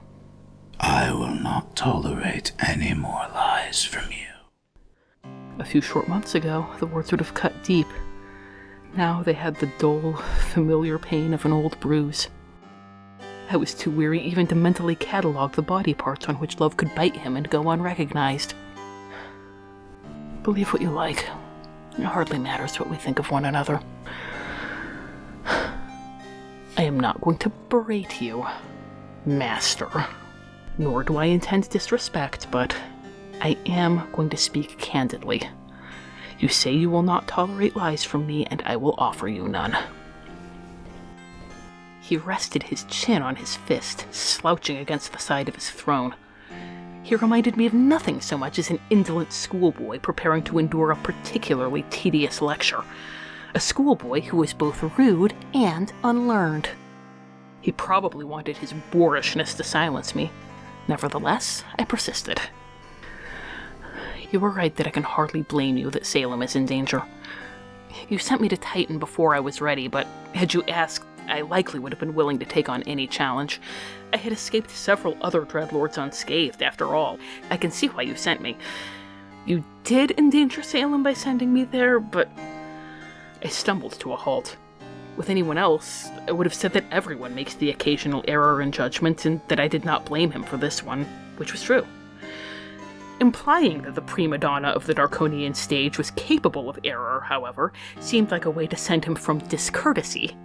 I will not tolerate any more lies from you. A few short months ago, the words would have cut deep. Now they had the dull, familiar pain of an old bruise. I was too weary even to mentally catalog the body parts on which love could bite him and go unrecognized. Believe what you like. It hardly matters what we think of one another. I am not going to berate you, Master. Nor do I intend disrespect, but I am going to speak candidly. You say you will not tolerate lies from me, and I will offer you none. He rested his chin on his fist, slouching against the side of his throne. He reminded me of nothing so much as an indolent schoolboy preparing to endure a particularly tedious lecture. A schoolboy who was both rude and unlearned. He probably wanted his boorishness to silence me, Nevertheless, I persisted. You were right that I can hardly blame you that Salem is in danger. You sent me to Titan before I was ready, but had you asked, I likely would have been willing to take on any challenge. I had escaped several other dreadlords unscathed, after all. I can see why you sent me. You did endanger Salem by sending me there, but I stumbled to a halt. With anyone else, I would have said that everyone makes the occasional error in judgment, and that I did not blame him for this one, which was true. Implying that the prima donna of the Darkonian stage was capable of error, however, seemed like a way to send him from discourtesy.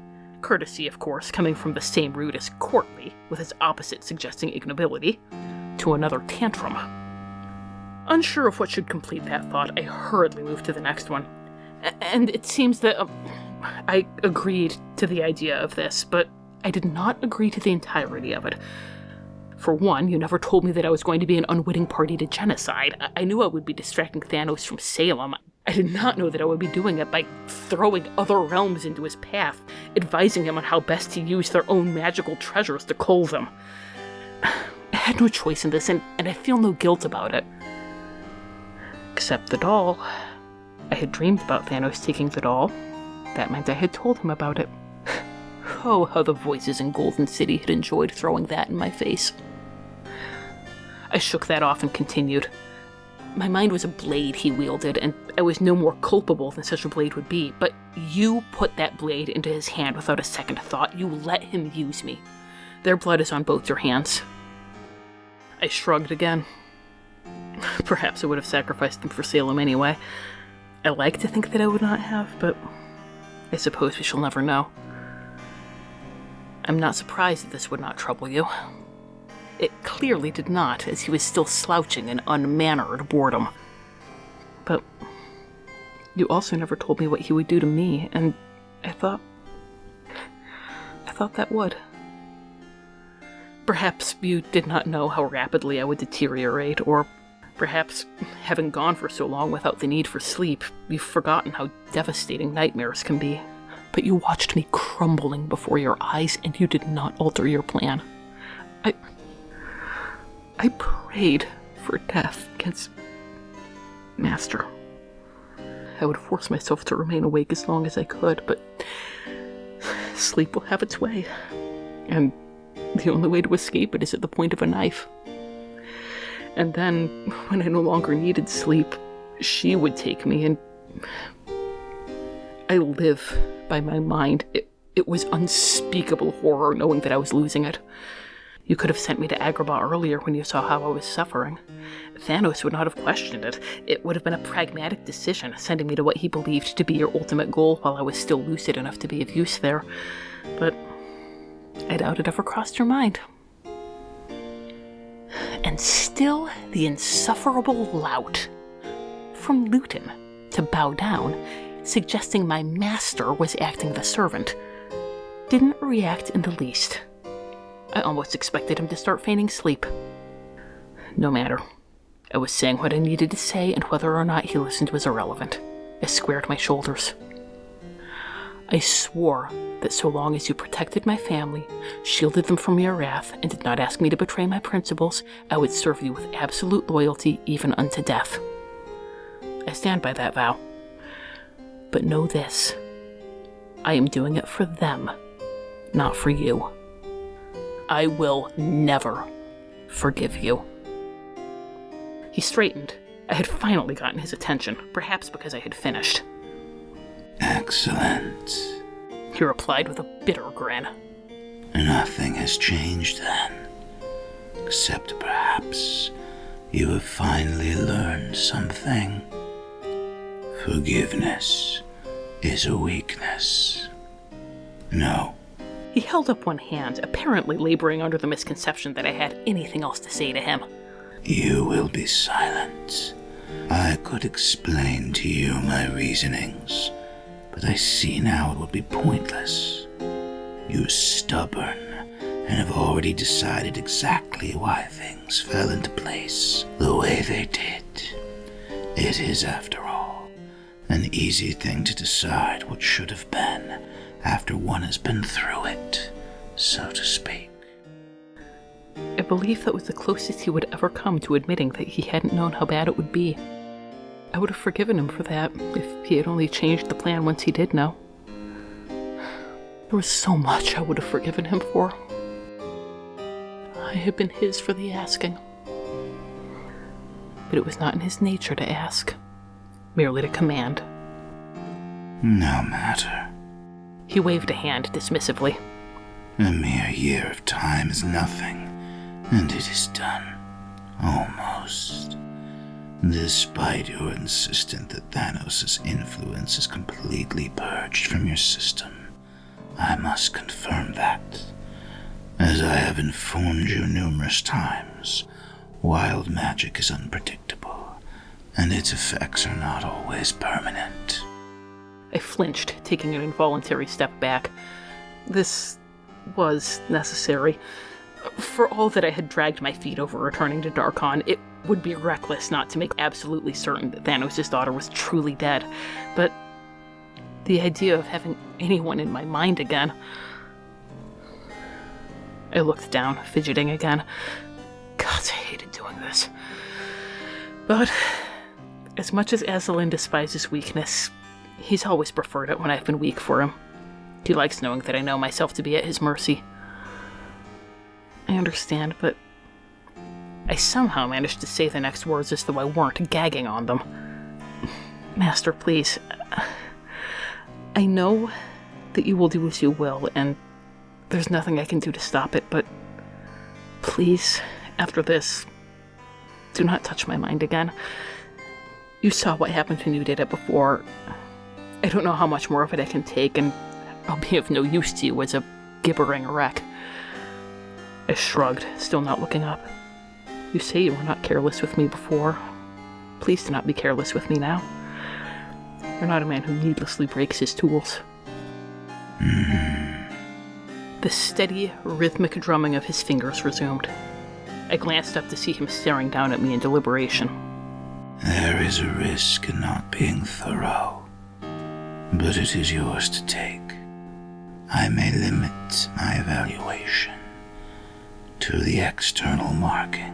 Courtesy, of course, coming from the same root as courtly, with its opposite suggesting ignobility, to another tantrum. Unsure of what should complete that thought, I hurriedly moved to the next one. And it seems that I agreed to the idea of this, but I did not agree to the entirety of it. For one, you never told me that I was going to be an unwitting party to genocide. I knew I would be distracting Thanos from Salem. I did not know that I would be doing it by throwing other realms into his path, advising him on how best to use their own magical treasures to cull them. I had no choice in this, and I feel no guilt about it. Except the doll. I had dreamed about Thanos taking the doll. That meant I had told him about it. Oh, how the voices in Golden City had enjoyed throwing that in my face. I shook that off and continued. My mind was a blade he wielded, and I was no more culpable than such a blade would be, but you put that blade into his hand without a second thought. You let him use me. Their blood is on both your hands. I shrugged again. Perhaps I would have sacrificed them for Salem anyway. I like to think that I would not have, but I suppose we shall never know. I'm not surprised that this would not trouble you. It clearly did not, as he was still slouching in unmannered boredom. But you also never told me what he would do to me, and I thought that would. Perhaps you did not know how rapidly I would deteriorate, or perhaps, having gone for so long without the need for sleep, you've forgotten how devastating nightmares can be. But you watched me crumbling before your eyes, and you did not alter your plan. I prayed for death against Master. I would force myself to remain awake as long as I could, but sleep will have its way, and the only way to escape it is at the point of a knife. And then, when I no longer needed sleep, she would take me, and I live by my mind. It was unspeakable horror knowing that I was losing it. You could have sent me to Agrabah earlier when you saw how I was suffering. Thanos would not have questioned it. It would have been a pragmatic decision, sending me to what he believed to be your ultimate goal while I was still lucid enough to be of use there. But I doubt it ever crossed your mind. And still the insufferable lout. From Luton to bow down, suggesting my master was acting the servant, didn't react in the least. I almost expected him to start feigning sleep. No matter. I was saying what I needed to say, and whether or not he listened was irrelevant. I squared my shoulders. I swore that so long as you protected my family, shielded them from your wrath, and did not ask me to betray my principles, I would serve you with absolute loyalty, even unto death. I stand by that vow. But know this. I am doing it for them, not for you. I will never forgive you. He straightened. I had finally gotten his attention, perhaps because I had finished. Excellent, he replied with a bitter grin. Nothing has changed then, except perhaps you have finally learned something. Forgiveness is a weakness. No. He held up one hand, apparently laboring under the misconception that I had anything else to say to him. You will be silent. I could explain to you my reasonings, but I see now it would be pointless. You're stubborn and have already decided exactly why things fell into place the way they did. It is, after all, an easy thing to decide what should have been after one has been through it, so to speak. I believe that was the closest he would ever come to admitting that he hadn't known how bad it would be. I would have forgiven him for that if he had only changed the plan once he did know. There was so much I would have forgiven him for. I had been his for the asking. But it was not in his nature to ask, merely to command. No matter. He waved a hand dismissively. A mere year of time is nothing, and it is done. Almost. Despite your insistence that Thanos' influence is completely purged from your system, I must confirm that. As I have informed you numerous times, wild magic is unpredictable, and its effects are not always permanent. I flinched, taking an involuntary step back. This was necessary. For all that I had dragged my feet over returning to Darkon, it would be reckless not to make absolutely certain that Thanos' daughter was truly dead. But the idea of having anyone in my mind again... I looked down, fidgeting again. God, I hated doing this. But as much as Azalin despises weakness, he's always preferred it when I've been weak for him. He likes knowing that I know myself to be at his mercy. I understand, but I somehow managed to say the next words as though I weren't gagging on them. Master, please. I know that you will do as you will, and there's nothing I can do to stop it, but please, after this, do not touch my mind again. You saw what happened when you did it before. I don't know how much more of it I can take, and I'll be of no use to you as a gibbering wreck. I shrugged, still not looking up. You say you were not careless with me before. Please do not be careless with me now. You're not a man who needlessly breaks his tools. The steady, rhythmic drumming of his fingers resumed. I glanced up to see him staring down at me in deliberation. There is a risk in not being thorough, but it is yours to take. I may limit my evaluation to the external markings.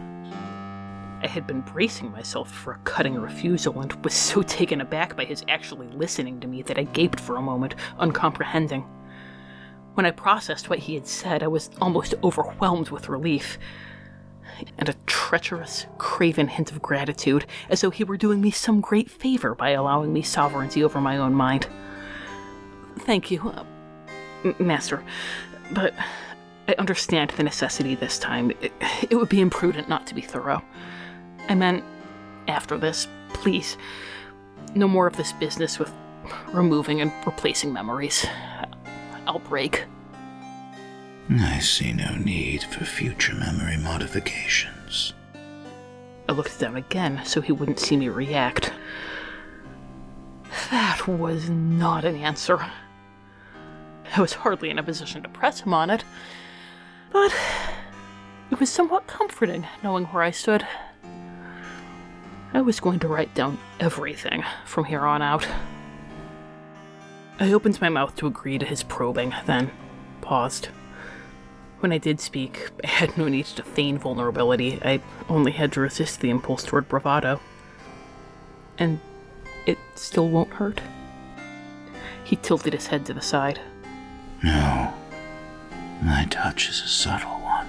I had been bracing myself for a cutting refusal and was so taken aback by his actually listening to me that I gaped for a moment, uncomprehending. When I processed what he had said, I was almost overwhelmed with relief, and a treacherous, craven hint of gratitude, as though he were doing me some great favor by allowing me sovereignty over my own mind. Thank you, Master, but I understand the necessity this time. It would be imprudent not to be thorough. I meant, after this, please, no more of this business with removing and replacing memories. I'll break. I see no need for future memory modifications. I looked down again so he wouldn't see me react. That was not an answer. I was hardly in a position to press him on it, but it was somewhat comforting knowing where I stood. I was going to write down everything from here on out. I opened my mouth to agree to his probing, then paused. When I did speak, I had no need to feign vulnerability. I only had to resist the impulse toward bravado. And it still won't hurt. He tilted his head to the side. No. My touch is a subtle one,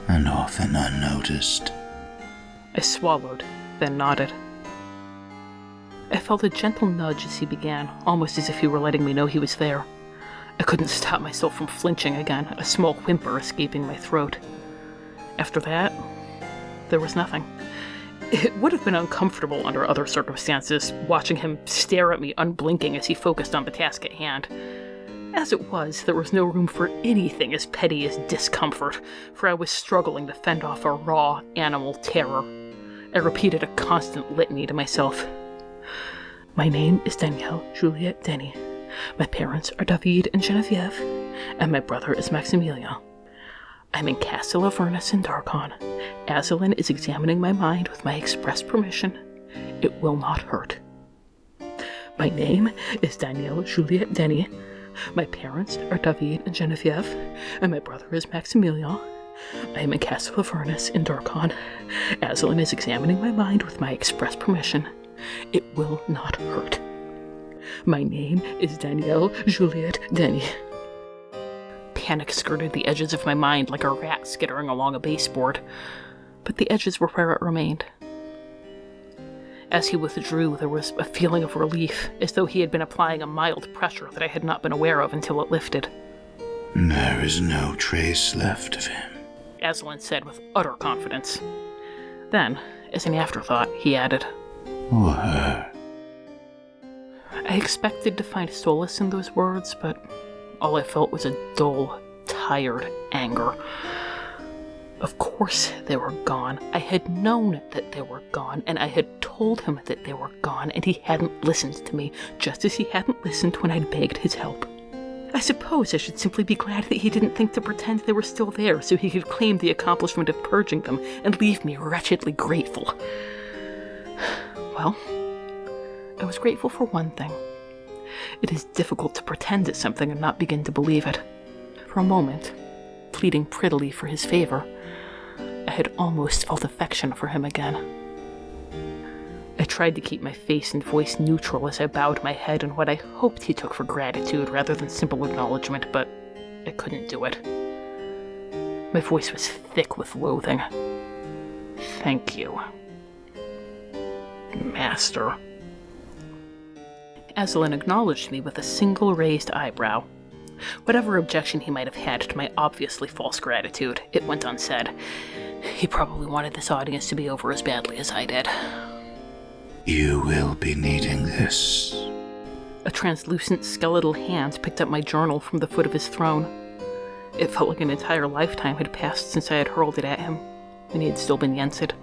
and often unnoticed. I swallowed, then nodded. I felt a gentle nudge as he began, almost as if he were letting me know he was there. I couldn't stop myself from flinching again, a small whimper escaping my throat. After that, there was nothing. It would have been uncomfortable under other circumstances, watching him stare at me unblinking as he focused on the task at hand. As it was, there was no room for anything as petty as discomfort, for I was struggling to fend off a raw, animal terror. I repeated a constant litany to myself. My name is Danielle Juliette Denny. My parents are David and Genevieve, and my brother is Maximilian. I'm in Castle Avernus in Darkon. Azalin is examining my mind with my express permission. It will not hurt. My name is Danielle Juliette Denny. My parents are David and Genevieve, and my brother is Maximilian, I am in Castle Avernus in Darkon. Azalin is examining my mind with my express permission. It will not hurt. My name is Danielle Juliette Denny. Panic skirted the edges of my mind like a rat skittering along a baseboard, but the edges were where it remained. As he withdrew, there was a feeling of relief, as though he had been applying a mild pressure that I had not been aware of until it lifted. There is no trace left of him, Azalin said with utter confidence. Then, as an afterthought, he added, or her. I expected to find solace in those words, but all I felt was a dull, tired anger. Of course they were gone. I had known that they were gone, and I had told him that they were gone, and he hadn't listened to me, just as he hadn't listened when I'd begged his help. I suppose I should simply be glad that he didn't think to pretend they were still there so he could claim the accomplishment of purging them and leave me wretchedly grateful. Well, I was grateful for one thing. It is difficult to pretend at something and not begin to believe it. For a moment, pleading prettily for his favor, I had almost felt affection for him again. I tried to keep my face and voice neutral as I bowed my head in what I hoped he took for gratitude rather than simple acknowledgement, but I couldn't do it. My voice was thick with loathing. Thank you, Master. Azalin acknowledged me with a single raised eyebrow. Whatever objection he might have had to my obviously false gratitude, it went unsaid. He probably wanted this audience to be over as badly as I did. You will be needing this. A translucent skeletal hand picked up my journal from the foot of his throne. It felt like an entire lifetime had passed since I had hurled it at him, and he had still been yensid.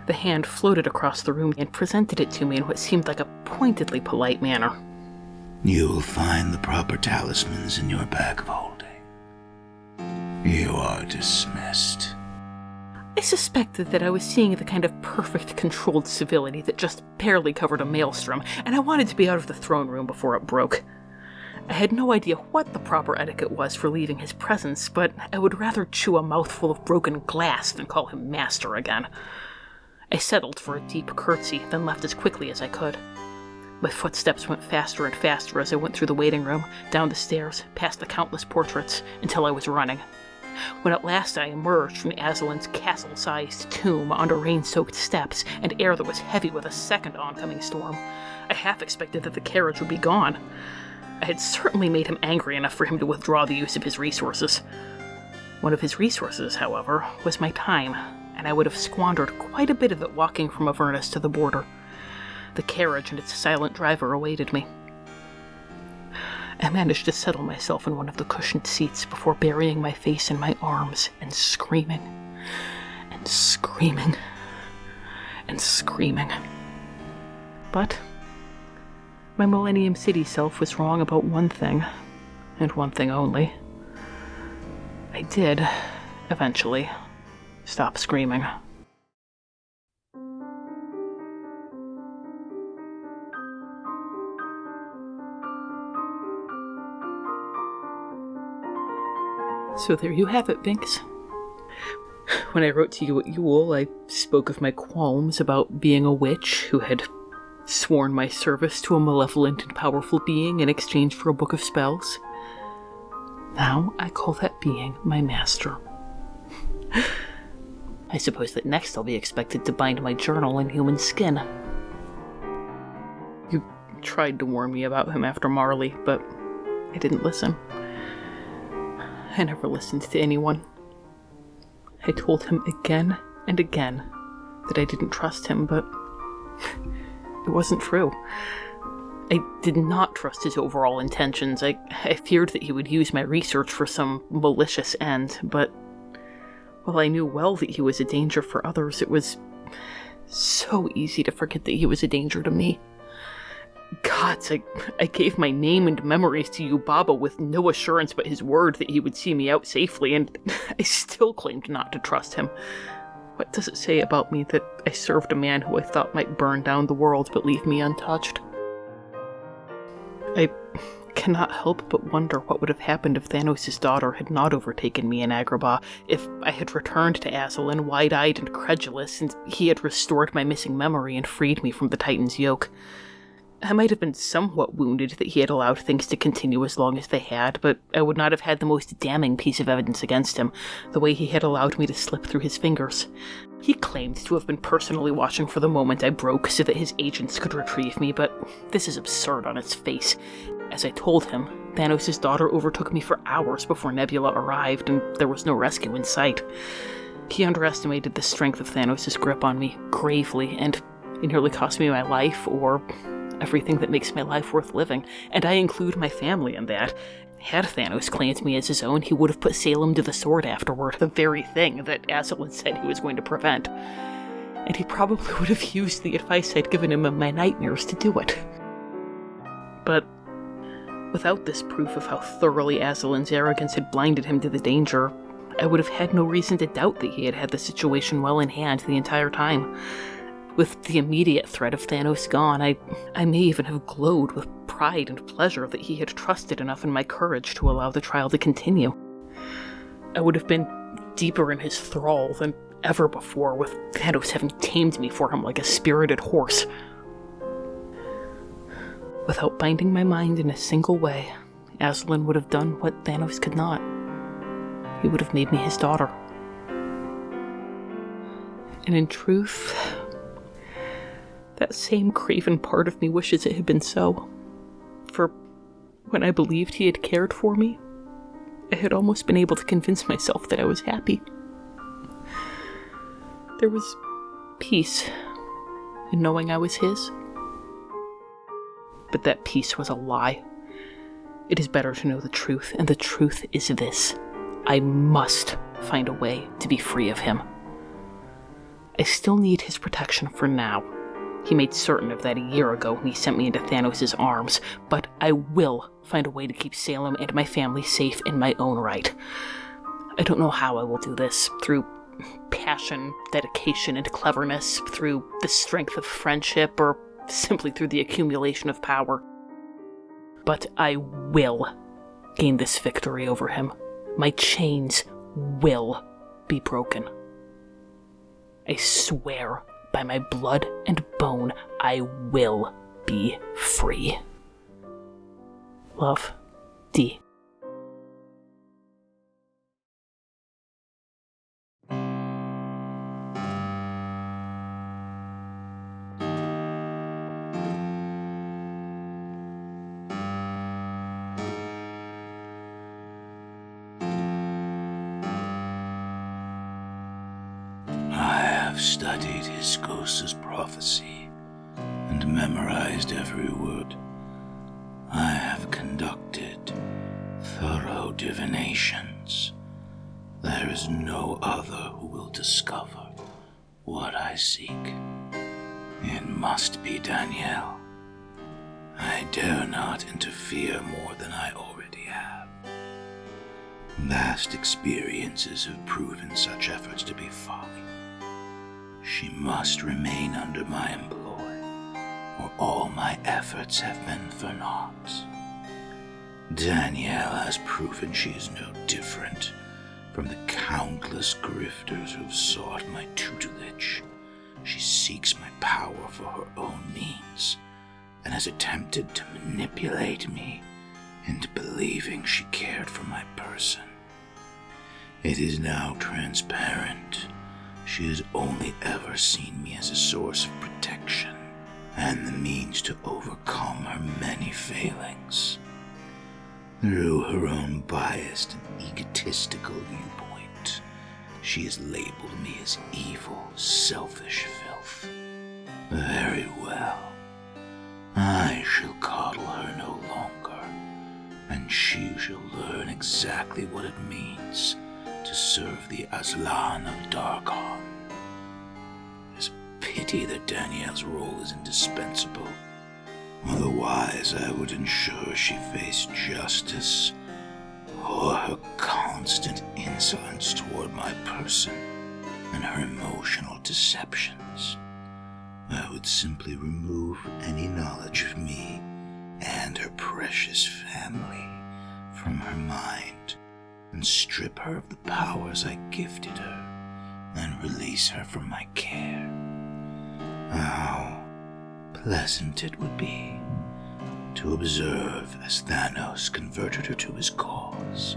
The hand floated across the room and presented it to me in what seemed like a pointedly polite manner. You will find the proper talismans in your bag of holding. You are dismissed. I suspected that I was seeing the kind of perfect controlled civility that just barely covered a maelstrom, and I wanted to be out of the throne room before it broke. I had no idea what the proper etiquette was for leaving his presence, but I would rather chew a mouthful of broken glass than call him master again. I settled for a deep curtsy, then left as quickly as I could. My footsteps went faster and faster as I went through the waiting room, down the stairs, past the countless portraits, until I was running. When at last I emerged from Azalin's castle-sized tomb under rain-soaked steps and air that was heavy with a second oncoming storm, I half expected that the carriage would be gone. I had certainly made him angry enough for him to withdraw the use of his resources. One of his resources, however, was my time, and I would have squandered quite a bit of it walking from Avernus to the border. The carriage and its silent driver awaited me. I managed to settle myself in one of the cushioned seats before burying my face in my arms and screaming, and screaming, and screaming. But my Millennium City self was wrong about one thing, and one thing only. I did, eventually, stop screaming. So there you have it, Binx. When I wrote to you at Yule, I spoke of my qualms about being a witch who had sworn my service to a malevolent and powerful being in exchange for a book of spells. Now I call that being my master. I suppose that next I'll be expected to bind my journal in human skin. You tried to warn me about him after Marley, but I didn't listen. I never listened to anyone. I told him again and again that I didn't trust him, but it wasn't true. I did not trust his overall intentions. I feared that he would use my research for some malicious end, but while I knew well that he was a danger for others, it was so easy to forget that he was a danger to me. Gods, I gave my name and memories to Yubaba with no assurance but his word that he would see me out safely, and I still claimed not to trust him. What does it say about me that I served a man who I thought might burn down the world but leave me untouched? I cannot help but wonder what would have happened if Thanos' daughter had not overtaken me in Agrabah, if I had returned to Azalin wide-eyed and credulous, and he had restored my missing memory and freed me from the Titan's yoke. I might have been somewhat wounded that he had allowed things to continue as long as they had, but I would not have had the most damning piece of evidence against him, the way he had allowed me to slip through his fingers. He claimed to have been personally watching for the moment I broke so that his agents could retrieve me, but this is absurd on its face. As I told him, Thanos' daughter overtook me for hours before Nebula arrived, and there was no rescue in sight. He underestimated the strength of Thanos' grip on me gravely, and it nearly cost me my life, or everything that makes my life worth living, and I include my family in that. Had Thanos claimed me as his own, he would have put Salem to the sword afterward, the very thing that Azalin said he was going to prevent. And he probably would have used the advice I'd given him in my nightmares to do it. But without this proof of how thoroughly Azalin's arrogance had blinded him to the danger, I would have had no reason to doubt that he had had the situation well in hand the entire time. With the immediate threat of Thanos gone, I may even have glowed with pride and pleasure that he had trusted enough in my courage to allow the trial to continue. I would have been deeper in his thrall than ever before, with Thanos having tamed me for him like a spirited horse. Without binding my mind in a single way, Azalin would have done what Thanos could not. He would have made me his daughter. And in truth, that same craven part of me wishes it had been so. For when I believed he had cared for me, I had almost been able to convince myself that I was happy. There was peace in knowing I was his. But that peace was a lie. It is better to know the truth, and the truth is this. I must find a way to be free of him. I still need his protection for now. He made certain of that a year ago when he sent me into Thanos' arms, but I will find a way to keep Salem and my family safe in my own right. I don't know how I will do this, through passion, dedication, and cleverness, through the strength of friendship, or simply through the accumulation of power. But I will gain this victory over him. My chains will be broken. I swear by my blood and bone, I will be free. Love, D. I've studied his ghost's prophecy and memorized every word. I have conducted thorough divinations. There is no other who will discover what I seek. It must be Danielle. I dare not interfere more than I already have. Vast experiences have proven such efforts to be folly. She must remain under my employ, or all my efforts have been for naught. Danielle has proven she is no different from the countless grifters who have sought my tutelage. She seeks my power for her own means, and has attempted to manipulate me into believing she cared for my person. It is now transparent. She has only ever seen me as a source of protection and the means to overcome her many failings. Through her own biased and egotistical viewpoint, she has labeled me as evil, selfish filth. Very well. I shall coddle her no longer, and she shall learn exactly what it means to serve the Aslan of Darkon. It's a pity that Danielle's role is indispensable. Otherwise, I would ensure she faced justice for her constant insolence toward my person and her emotional deceptions. I would simply remove any knowledge of me and her precious family from her mind, and strip her of the powers I gifted her, and release her from my care. How pleasant it would be to observe as Thanos converted her to his cause,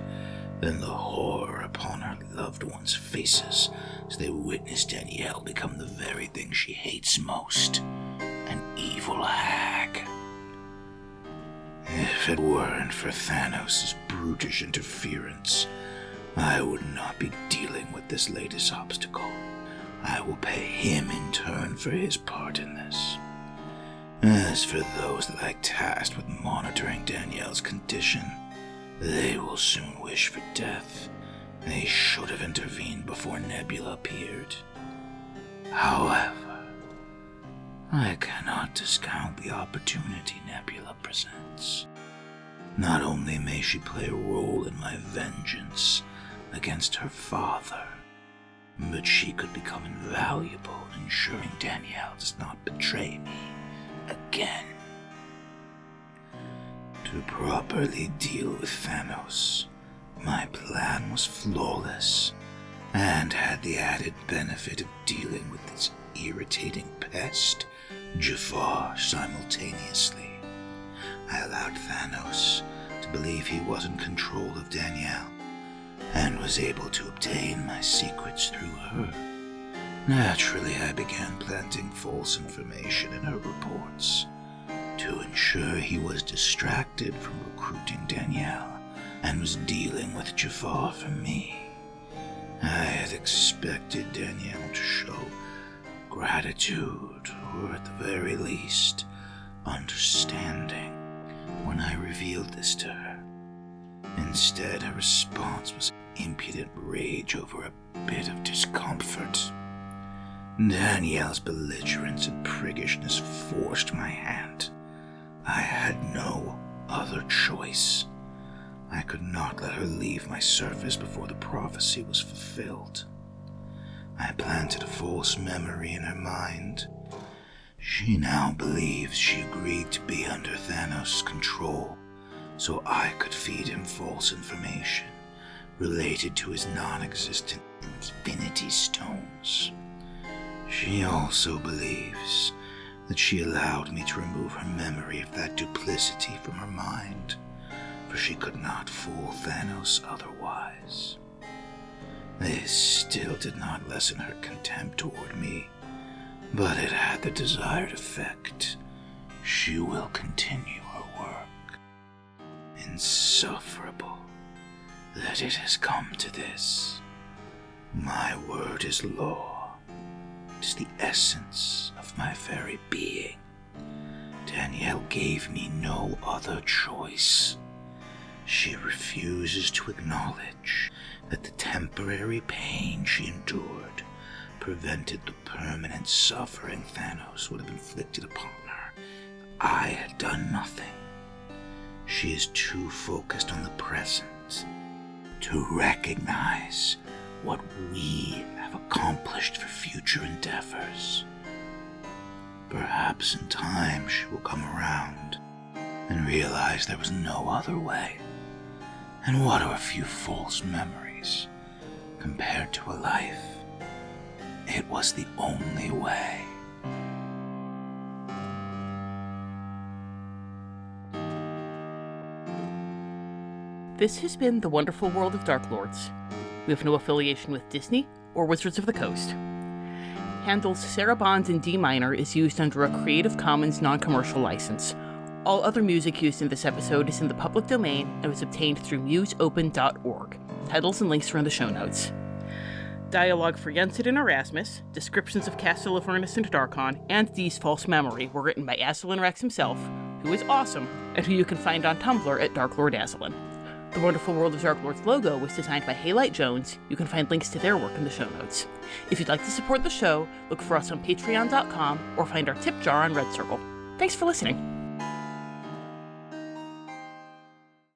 then the horror upon her loved ones' faces as they witnessed Danielle become the very thing she hates most, an evil hag. If it weren't for Thanos' brutish interference, I would not be dealing with this latest obstacle. I will pay him in turn for his part in this. As for those that I tasked with monitoring Danielle's condition, they will soon wish for death. They should have intervened before Nebula appeared. However, I cannot discount the opportunity Nebula presents. Not only may she play a role in my vengeance against her father, but she could become invaluable in ensuring Danielle does not betray me again. To properly deal with Thanos, my plan was flawless, and had the added benefit of dealing with this irritating pest, Jafar, simultaneously. I allowed Thanos to believe he was in control of Danielle, and was able to obtain my secrets through her. Naturally, I began planting false information in her reports to ensure he was distracted from recruiting Danielle and was dealing with Jafar for me. I had expected Danielle to show gratitude, or at the very least, understanding, when I revealed this to her. Instead, her response was impudent rage over a bit of discomfort. Danielle's belligerence and priggishness forced my hand. I had no other choice. I could not let her leave my surface before the prophecy was fulfilled. I planted a false memory in her mind. She now believes she agreed to be under Thanos' control, so I could feed him false information related to his non-existent Infinity Stones. She also believes that she allowed me to remove her memory of that duplicity from her mind, for she could not fool Thanos otherwise. This still did not lessen her contempt toward me, but it had the desired effect. She will continue her work. Insufferable that it has come to this. My word is law. It is the essence of my very being. Danielle gave me no other choice. She refuses to acknowledge that the temporary pain she endured prevented the permanent suffering Thanos would have inflicted upon her. I had done nothing. She is too focused on the present to recognize what we have accomplished for future endeavors. Perhaps in time she will come around and realize there was no other way. And what are a few false memories compared to a life? It was the only way. This has been The Wonderful World of Dark Lords. We have no affiliation with Disney or Wizards of the Coast. Handles Sarah Bonds in D minor is used under a Creative Commons non-commercial license. All other music used in this episode is in the public domain and was obtained through museopen.org. Titles and links are in the show notes. Dialogue for Yensid and Erasmus, descriptions of Castle Avernus and Darkon, and Dee's false memory were written by Azalin Rex himself, who is awesome, and who you can find on Tumblr at Dark Lord Azalin. The Wonderful World of Dark Lords logo was designed by Haylight Jones. You can find links to their work in the show notes. If you'd like to support the show, look for us on patreon.com or find our tip jar on Red Circle. Thanks for listening.